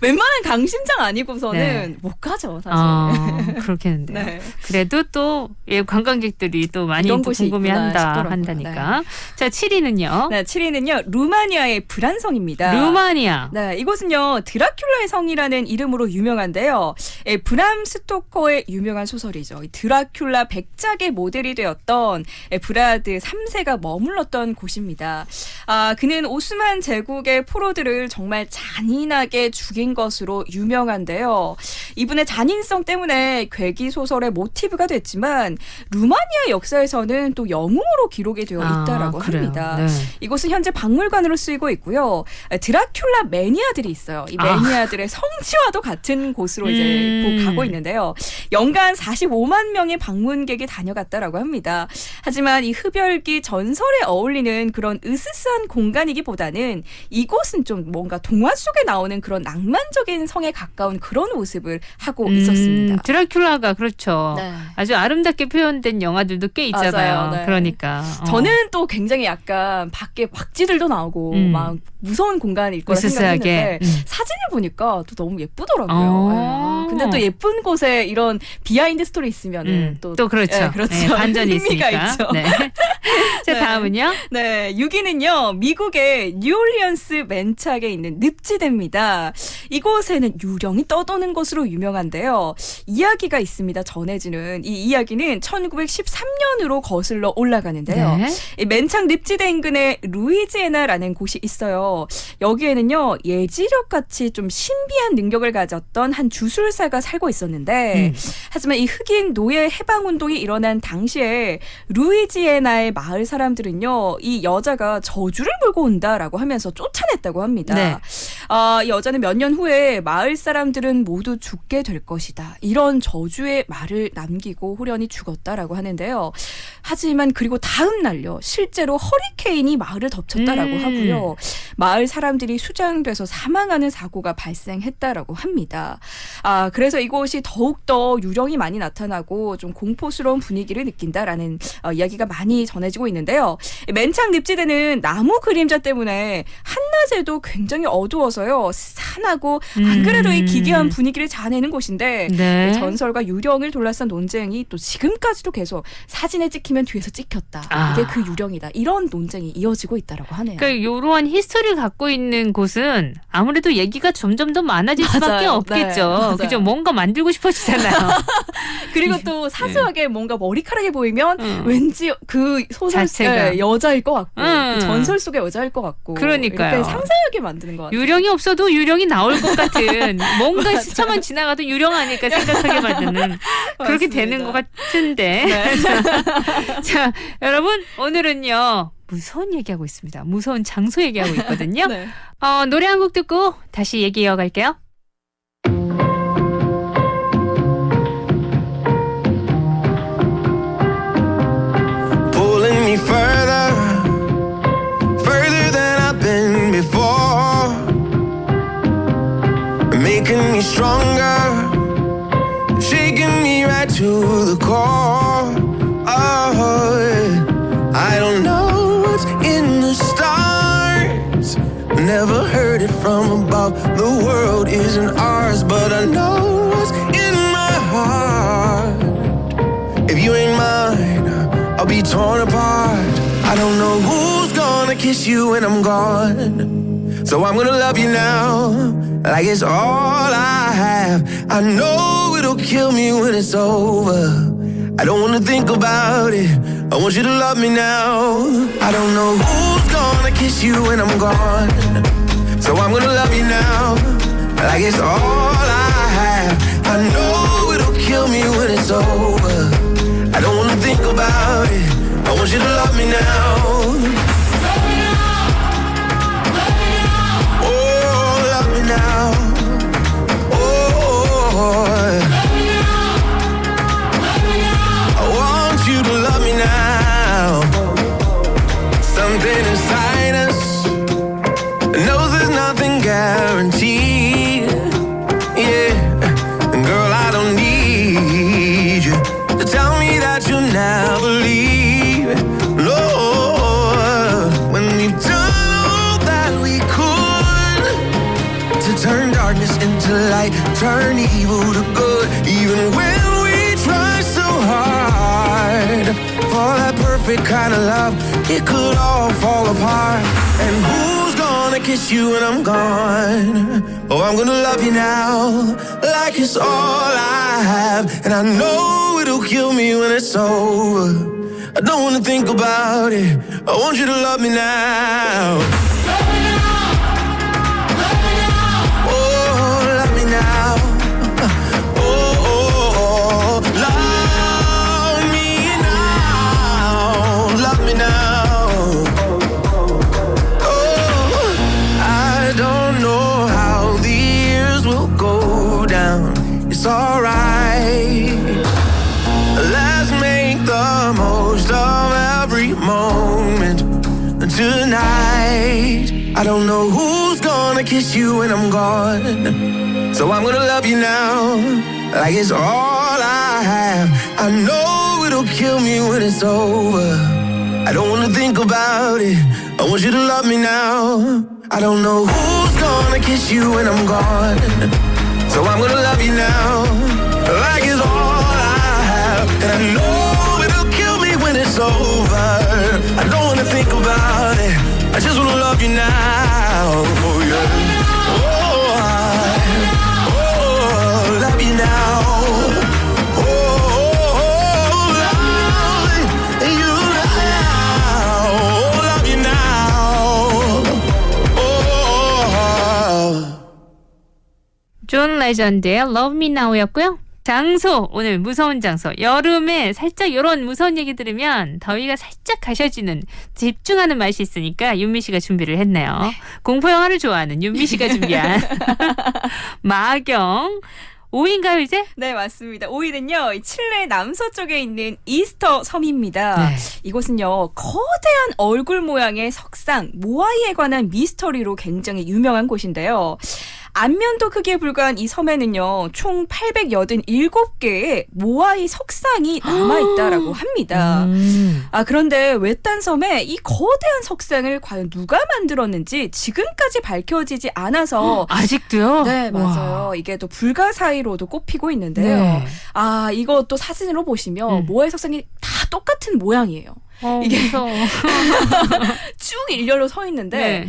웬만한 강심장 아니고서는 네. 못 가죠, 사실. 그렇겠는데요. 네. 그래도 또 관광객들이 또 많이 이런 또 곳이 궁금해한다 있구나 한다니까. 자, 7위는요. 네, 7위는요. 루마니아의 브란성입니다. 루마니아. 네, 이곳은요. 드라큘라의 성이라는 이름으로 유명한데요. 브람 스토커의 유명한 소설이죠. 이 드라큘라 백작의 모델이 되었던 브라드 3세가 머물렀던 곳입니다. 그는 오스만 제국의 포로들을 정말 잔인하게 죽인 것으로 유명한데요. 이분의 잔인성 때문에 괴기 소설의 모티브가 됐지만 루마니아 역사에서는 또 영웅으로 기록이 되어 있다라고 합니다. 네. 이곳은 현재 박물관으로 쓰이고 있고요. 드라큘라 매니아들이 있어요. 이 매니아들의 성지와도 같은 곳으로 이제 가고 있는데요. 연간 45만 명의 방문객이 다녀갔다라고 합니다. 하지만 이 흡혈귀 전설에 어울리는 그런 으스스한 공간이기보다는 이곳은 좀 뭔가 동화 속에 나오는 그런 낭만적인 성에 가까운 그런 모습을 하고 있었습니다. 드라큘라가 그렇죠. 네. 아주 아름답게 표현된 영화들도 꽤 있잖아요. 맞아요. 네. 그러니까. 저는 또 굉장히 약간 밖에 박쥐들도 나오고 막 무서운 공간일 거라 으스스하게. 생각했는데 사진을 보니까 또 너무 예쁘더라고요. 근데 또 예쁜 곳에 이런 비하인드 스토리 있으면 또 그렇죠. 네, 그렇죠. 네, 반전이 흥미가 있으니까. 있죠. 네. 자, 다음은요. 네, 6위는요. 미국의 뉴올리언스 맨착에 있는 늪지대입니다. 이곳에는 유령이 떠도는 것으로 유명한데요. 이야기가 있습니다. 전해지는 이 이야기는 1913년으로 거슬러 올라가는데요. 네. 이 맨착 늪지대 인근에 루이지애나라는 곳이 있어요. 여기에는요. 예지력같이 좀 신비한 능력을 가졌던 한 주술사가 살고 있었는데 하지만 이 흑인 노예 해방 운동이 일어난 당시에 루이지애나의 마을 사람들은요, 이 여자가 저주를 몰고 온다라고 하면서 쫓아냈다고 합니다. 네. 이 여자는 몇 년 후에 마을 사람들은 모두 죽게 될 것이다, 이런 저주의 말을 남기고 호련히 죽었다라고 하는데요. 하지만 그리고 다음 날요, 실제로 허리케인이 마을을 덮쳤다라고 하고요. 마을 사람들이 수장돼서 사망하는 사고가 발생했다라고 합니다. 그래서 이곳이 더욱더 유령이 많이 나타나고 좀 공포스러운 분위기를 느낀다라는 이야기가 많이 전해지고 있는데요. 맨창 늪지대는 나무 그림자 때문에 한낮에도 굉장히 어두워서요, 산하고 안 그래도 이 기괴한 분위기를 자아내는 곳인데, 네. 전설과 유령을 둘러싼 논쟁이 또 지금까지도 계속 사진에 찍히면 뒤에서 찍혔다, 이게 그 유령이다, 이런 논쟁이 이어지고 있다라고 하네요. 그러니까 이러한 히스토리를 갖고 있는 곳은 아무래도 얘기가 점점 더 많아질 수밖에 맞아요. 없겠죠. 네, 그죠? 뭔가 만들고 싶어지잖아요. 그리고 또 사소하게 뭔가 머리카락이 보이면 왠지 그 소설 자체가. 여자일 것 같고, 그 전설 속의 여자일 것 같고, 그러니까요. 이렇게 상상하게 만드는 것 같아요. 유령이 없어도 유령이 나올 것 같은, 뭔가 스쳐만 지나가도 유령 아닐까 생각하게 만드는 그렇게 되는 것 같은데. 네. 자, 여러분, 오늘은요, 무서운 얘기하고 있습니다. 무서운 장소 얘기하고 있거든요. 네. 노래 한 곡 듣고 다시 얘기 이어갈게요. Pulling me further, further than I've been before, making me stronger, shaking me right to the core. Oh, yeah. I don't know what's in the stars, never heard it from above. The world isn't ours, but I know what's in my heart. If you ain't mine, I'll be torn apart. I don't know who's gonna kiss you when I'm gone, so I'm gonna love you now, like it's all I have. I know it'll kill me when it's over. I don't wanna think about it, I want you to love me now. I don't know who's gonna kiss you when I'm gone, so I'm gonna love you now, like it's all I have. I know it'll kill me when it's over. I don't wanna think about it, I want you to love me now. Oh, love me now. Oh, I want you to love me now. Something inside us knows there's nothing guaranteed. Yeah, and girl, I don't need you to tell me that you'll never leave. No, when we've done all that we could to turn darkness into light, turn evil to good, even when we try so hard for that perfect kind of love, it could all fall apart. And who's gonna kiss you when I'm gone? Oh, I'm gonna love you now, like it's all I have. And I know it'll kill me when it's over. I don't wanna think about it, I want you to love me now. Oh, love me now. Oh, love me now. Love me now. Oh, I don't know how the years will go down. It's alright. Let's make the most of every moment tonight. I don't know who's gonna kiss you when I'm gone, so I'm gonna love you now, like it's all I have. I know it'll kill me when it's over. I don't wanna think about it, I want you to love me now. I don't know who's gonna kiss you when I'm gone, so I'm gonna love you now, like it's all I have. And I know it'll kill me when it's over. I don't wanna think about it, I just wanna love you now. Oh yeah. Oh, love you now. Oh, love you now. Love you now. Oh. 존 레전드의 Love Me Now였고요. 장소, 오늘 무서운 장소. 여름에 살짝 이런 무서운 얘기 들으면 더위가 살짝 가셔지는, 집중하는 맛이 있으니까 윤미 씨가 준비를 했네요. 네. 공포 영화를 좋아하는 윤미 씨가 준비한 마경. 5위인가요 이제? 네, 맞습니다. 5위는요, 이 칠레 남서쪽에 있는 이스터 섬입니다. 네. 이곳은요, 거대한 얼굴 모양의 석상, 모아이에 관한 미스터리로 굉장히 유명한 곳인데요. 안면도 크기에 불과한 이 섬에는요, 총 887개의 모아이 석상이 남아있다라고 합니다. 그런데 외딴 섬에 이 거대한 석상을 과연 누가 만들었는지 지금까지 밝혀지지 않아서. 아직도요? 네, 맞아요. 와. 이게 또 불가사의로도 꼽히고 있는데요. 네. 이것도 사진으로 보시면 모아이 석상이 다 똑같은 모양이에요. 이게 무서워. 쭉 일렬로 서 있는데. 네.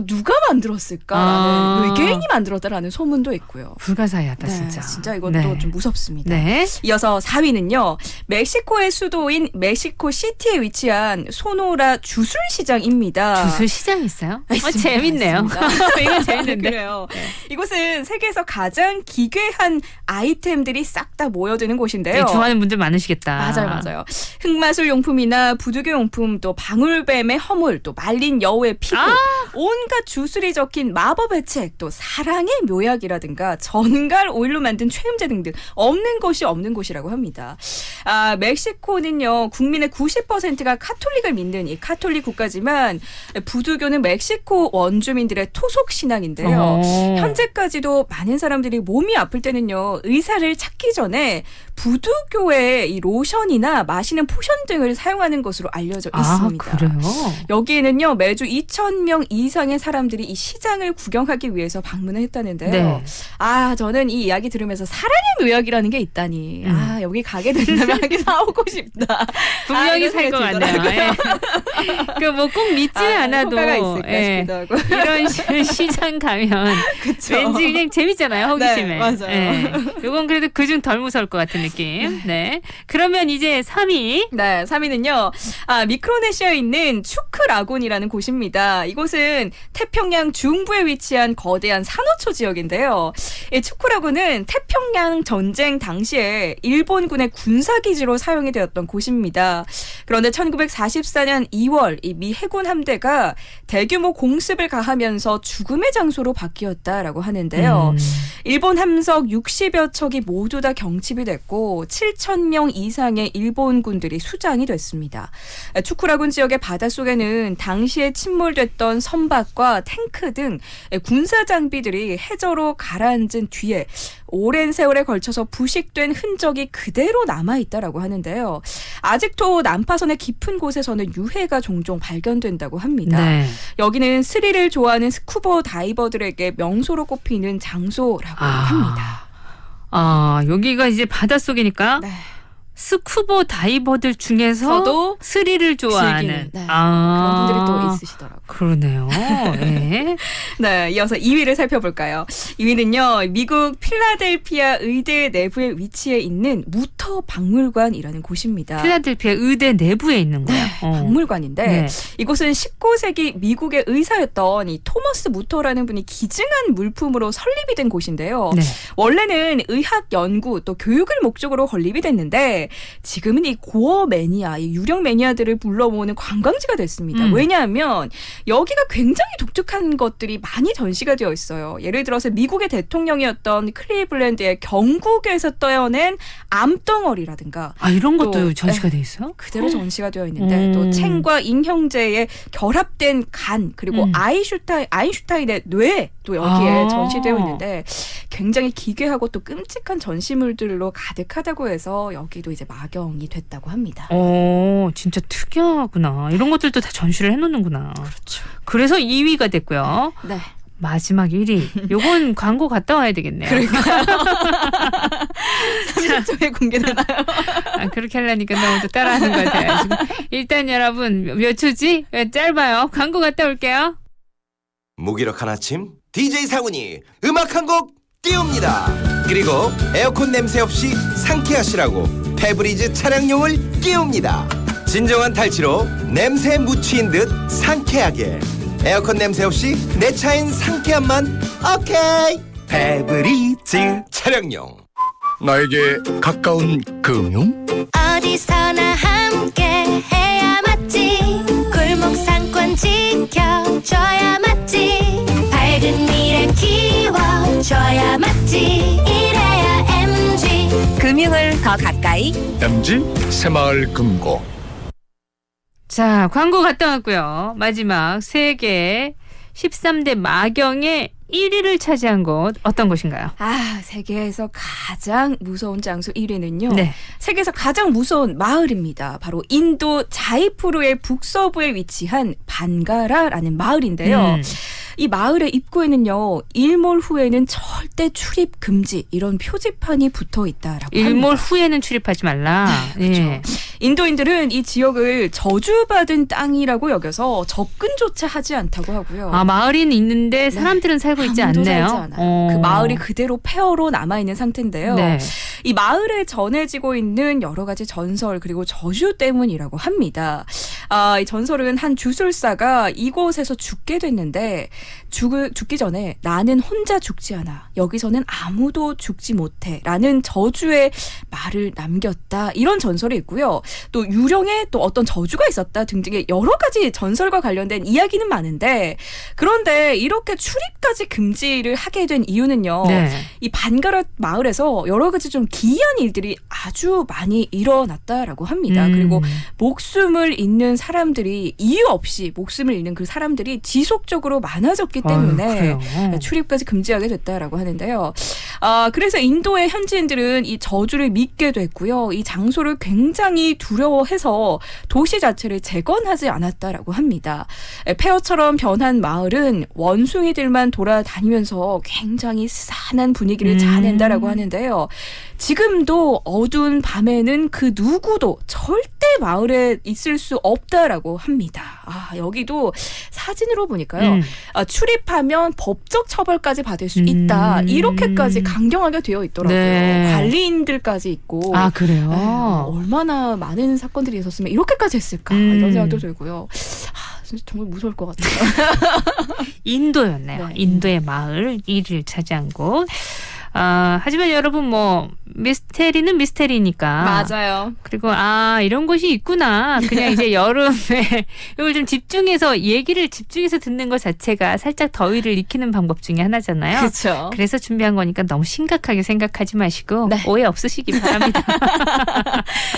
누가 만들었을까라는 외계인이 만들었다라는 소문도 있고요. 불가사의하다, 네, 진짜. 진짜 이것도 네. 좀 무섭습니다. 네. 이어서 4위는요. 멕시코의 수도인 멕시코 시티에 위치한 소노라 주술시장입니다. 주술시장 있어요? 있습니다, 재밌네요. 이거 재밌는데. 그래요. 이곳은 세계에서 가장 기괴한 아이템들이 싹 다 모여드는 곳인데요. 좋아하는 분들 많으시겠다. 맞아요. 흑마술 용품이나 부두교 용품, 또 방울뱀의 허물, 또 말린 여우의 피부, 온갖 주술이 적힌 마법의 책, 또 사랑의 묘약이라든가 전갈 오일로 만든 최음제 등등 없는 곳이 없는 곳이라고 합니다. 멕시코는요, 국민의 90%가 카톨릭을 믿는 이 카톨릭 국가지만 부두교는 멕시코 원주민들의 토속 신앙인데요. 현재까지도 많은 사람들이 몸이 아플 때는요, 의사를 찾기 전에 부두교의 이 로션이나 마시는 포션 등을 사용하는 것으로 알려져 있습니다. 그래요? 여기에는요, 매주 2,000명 이상의 사람들이 이 시장을 구경하기 위해서 방문을 했다는데요. 네. 저는 이 이야기 들으면서 사랑의 묘약이라는 게 있다니. 여기 가게 된다면 하게 사오고 싶다. 분명히 살 것 같네요. 예. 뭐 꼭 믿지 않아도 효과가 있을까 싶기도 하고. 이런 시장 가면 그쵸. 왠지 그냥 재밌잖아요. 호기심에. 네, 맞아요. 이건 그래도 그중 덜 무서울 것 같은 느낌. 네. 그러면 이제 3위. 네, 3위는요. 미크로네시아에 있는 추크라군이라는 곳입니다. 이곳은 태평양 중부에 위치한 거대한 산호초 지역인데요. 이 추크라군은 태평양 전쟁 당시에 일본군의 군사기지로 사용이 되었던 곳입니다. 그런데 1944년 2월 이 미 해군 함대가 대규모 공습을 가하면서 죽음의 장소로 바뀌었다라고 하는데요. 일본 함석 60여 척이 모두 다 경칩이 됐고 7,000명 이상의 일본군들이 수장이 됐습니다. 추크라군 지역의 바닷속에는 당시에 침몰됐던 선박과 탱크 등 군사 장비들이 해저로 가라앉은 뒤에 오랜 세월에 걸쳐서 부식된 흔적이 그대로 남아있다라고 하는데요. 아직도 난파선의 깊은 곳에서는 유해가 종종 발견된다고 합니다. 네. 여기는 스릴을 좋아하는 스쿠버 다이버들에게 명소로 꼽히는 장소라고 합니다. 여기가 이제 바닷속이니까 네. 스쿠버 다이버들 중에서도 스릴을 좋아하는 그런 분들이 또 있으시더라고요. 그러네요. 네. 네, 이어서 2위를 살펴볼까요? 2위는요, 미국 필라델피아 의대 내부에 위치해 있는 무터 박물관이라는 곳입니다. 필라델피아 의대 내부에 있는 거예요. 네, 박물관인데 네. 이곳은 19세기 미국의 의사였던 이 토머스 무터라는 분이 기증한 물품으로 설립이 된 곳인데요. 네. 원래는 의학 연구 또 교육을 목적으로 건립이 됐는데 지금은 이 고어 매니아, 이 유령 매니아들을 불러모으는 관광지가 됐습니다. 왜냐하면 여기가 굉장히 독특한 것들이 많이 전시가 되어 있어요. 예를 들어서 미국의 대통령이었던 클리블랜드의 경국에서 떠어낸 암덩어리라든가 이런 것도 전시가 돼 있어요? 그대로 전시가 되어 있는데 또 챙과 잉 형제의 결합된 간 그리고 아인슈타인의 뇌도 여기에 전시되어 있는데 굉장히 기괴하고 또 끔찍한 전시물들로 가득하다고 해서 여기도 이제 마경이 됐다고 합니다. 진짜 특이하구나. 이런 것들도 다 전시를 해놓는구나. 그렇죠. 그래서 2위가 됐고요. 네. 마지막 1위. 요건 광고 갔다 와야 되겠네요. 그러니까요. 30초에 공개되나요? 그렇게 하려니까 너무 또 따라하는 것 같아요. 지금. 일단 여러분 몇 초지? 짧아요. 광고 갔다 올게요. 무기력한 아침 DJ 상훈이 음악 한 곡 띄웁니다. 그리고 에어컨 냄새 없이 상쾌하시라고 페브리즈 차량용을 띄웁니다. 진정한 탈취로 냄새 묻히인 듯 상쾌하게 에어컨 냄새 없이 내 차엔 상쾌한 맛 오케이 페브리즈 차량용. 나에게 가까운 금융? 어디서나 함께 해야 맞지. 골목 상권 지켜줘야 맞지. 밝은 미래 키워줘야 맞지. 이래야 MG. 금융을 더 가까이. MG 새마을 금고. 자, 광고 갔다 왔고요. 마지막 세계 13대 마경의 1위를 차지한 곳 어떤 곳인가요? 세계에서 가장 무서운 장소 1위는요. 네. 세계에서 가장 무서운 마을입니다. 바로 인도 자이푸르의 북서부에 위치한 반가라라는 마을인데요. 이 마을의 입구에는요. 일몰 후에는 절대 출입 금지 이런 표지판이 붙어 있다라고 일몰 합니다. 후에는 출입하지 말라. 그렇죠. 예. 인도인들은 이 지역을 저주받은 땅이라고 여겨서 접근조차 하지 않다고 하고요. 마을은 있는데 사람들은 살고 있지 아무도 않네요. 살지 않아요. 그 마을이 그대로 폐허로 남아있는 상태인데요. 네. 이 마을에 전해지고 있는 여러 가지 전설 그리고 저주 때문이라고 합니다. 이 전설은 한 주술사가 이곳에서 죽게 됐는데 죽기 전에 나는 혼자 죽지 않아. 여기서는 아무도 죽지 못해. 라는 저주의 말을 남겼다. 이런 전설이 있고요. 또 유령에 또 어떤 저주가 있었다 등등의 여러 가지 전설과 관련된 이야기는 많은데 그런데 이렇게 출입까지 금지를 하게 된 이유는요. 네. 이 반가라 마을에서 여러 가지 좀 기이한 일들이 아주 많이 일어났다라고 합니다. 그리고 목숨을 잃는 사람들이 이유 없이 목숨을 잃는 그 사람들이 지속적으로 많아졌기 때문에 출입까지 금지하게 됐다라고 하는데요. 그래서 인도의 현지인들은 이 저주를 믿게 됐고요. 이 장소를 굉장히 두려워해서 도시 자체를 재건하지 않았다라고 합니다. 폐허처럼 변한 마을은 원숭이들만 돌아다니면서 굉장히 스산한 분위기를 자아낸다라고 하는데요. 지금도 어두운 밤에는 그 누구도 절대 마을에 있을 수 없다라고 합니다. 여기도 사진으로 보니까요. 출입하면 법적 처벌까지 받을 수 있다. 이렇게까지 강경하게 되어 있더라고요. 네. 관리인들까지 있고. 그래요? 얼마나 많은 사건들이 있었으면 이렇게까지 했을까 이런 생각도 들고요. 정말 무서울 것 같아요. 인도였네요. 네. 인도의 마을 1위를 차지한 곳. 하지만 여러분 미스테리는 미스테리니까. 맞아요. 그리고 이런 곳이 있구나. 그냥 이제 여름에 이걸 좀 얘기를 집중해서 듣는 것 자체가 살짝 더위를 익히는 방법 중에 하나잖아요. 그렇죠. 그래서 준비한 거니까 너무 심각하게 생각하지 마시고 오해 없으시기 바랍니다.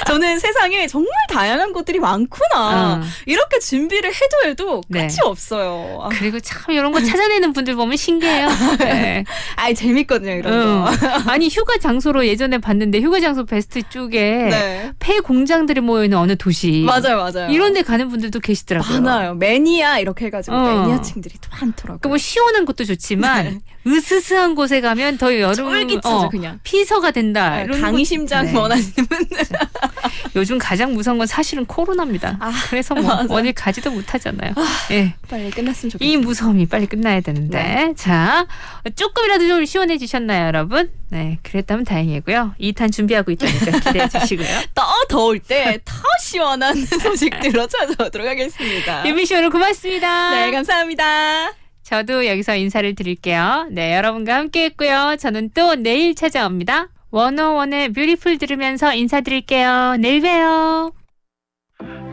저는 세상에 정말 다양한 곳들이 많구나. 이렇게 준비를 해도 끝이 없어요. 그리고 참 이런 거 찾아내는 분들 보면 신기해요. 네. 재밌거든요, 이런 거. 아니 휴가 장소로 예전에 봤는데 휴가 장소 베스트 쪽에 폐 공장들이 모여있는 어느 도시. 맞아요. 이런 데 가는 분들도 계시더라고요. 많아요. 매니아 이렇게 해가지고 매니아층들이 또 많더라고요. 뭐 시원한 곳도 좋지만 으스스한 곳에 가면 더 여름 쫄깃하죠, 그냥. 피서가 된다. 이런 강심장 원하시는 분들. 요즘 가장 무서운 건 사실은 코로나입니다. 그래서 어딜 가지도 못하잖아요. 빨리 끝났으면 좋겠어요. 이 무서움이 빨리 끝나야 되는데. 자, 조금이라도 좀 시원해지셨나요, 여러분? 네, 그랬다면 다행이고요. 2탄 준비하고 있다니까 기대해 주시고요. 더 더울 때 더 시원한 소식들로 찾아오도록 하겠습니다. 유미 씨 오늘 고맙습니다. 네, 감사합니다. 저도 여기서 인사를 드릴게요. 네, 여러분과 함께 했고요. 저는 또 내일 찾아옵니다. 101의 뷰티풀 들으면서 인사드릴게요. 내일 봬요.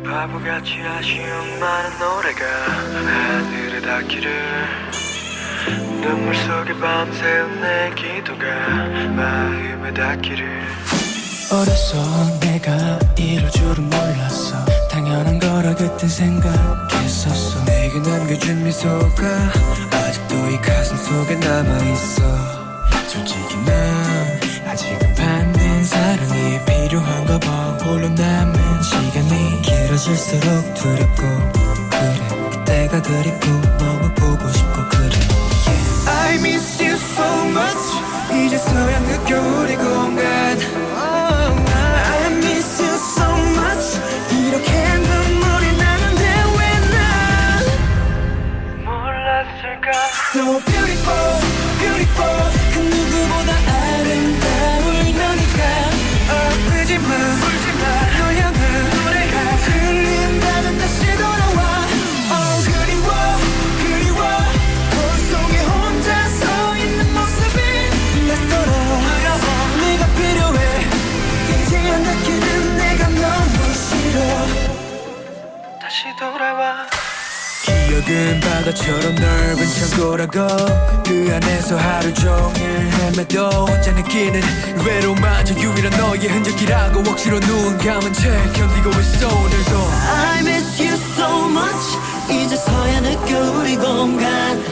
바보같이 아쉬운 많은 노래가 하늘에 닿기를 눈물 속에 밤새운 내 기도가 마음에 닿기를 어려서 내가 이럴 줄은 몰랐어 당연한 거라 그땐 생각했었어 내게 남겨준 미소가 아직도 이 가슴 속에 남아있어 솔직히 난 아직은 받는 사랑이 필요한가 봐 홀로 남은 시간이 길어질수록 두렵고 그래 그때가 그립고 너무 보고 싶고 그래 I miss you so much 이제서야 느껴 우리 공간 I miss you so much 이렇게 눈물이 나는데 왜 난 몰랐을까 So beautiful beautiful 그 누구보다 아름다울 너니까 아프지마 울지마 널 향한 노래가 들린다면 다시 돌아와 그리워 벽은 바다처럼 넓은 창고라고 그 안에서 하루 종일 헤매도 혼자 느끼는 외로움마저 유일한 너의 흔적이라고 억지로 눈 감은 채 견디고 있어 오늘도 I miss you so much 이제서야 느껴 우리 공간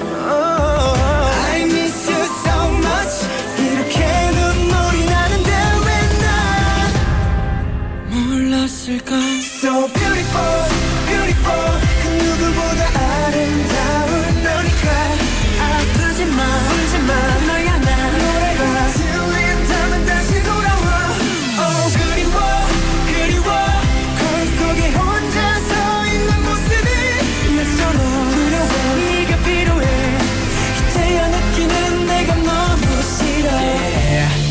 I miss you so much 이렇게 눈물이 나는데 왜 나 몰랐을까 So beautiful, beautiful 그 누구보다 아름다운 너니까 아프지마 울지마 널 향한 노래가 들린다면 다시 돌아와 Oh 그리워 그리워 거울 속에 혼자 서 있는 모습이 낯설어 두려워 네가 필요해 이제야 느끼는 내가 너무 싫어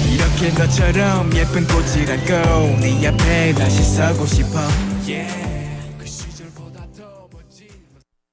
이렇게 너처럼 예쁜 꽃이라고 네 앞에 다시 서고 싶어 yeah.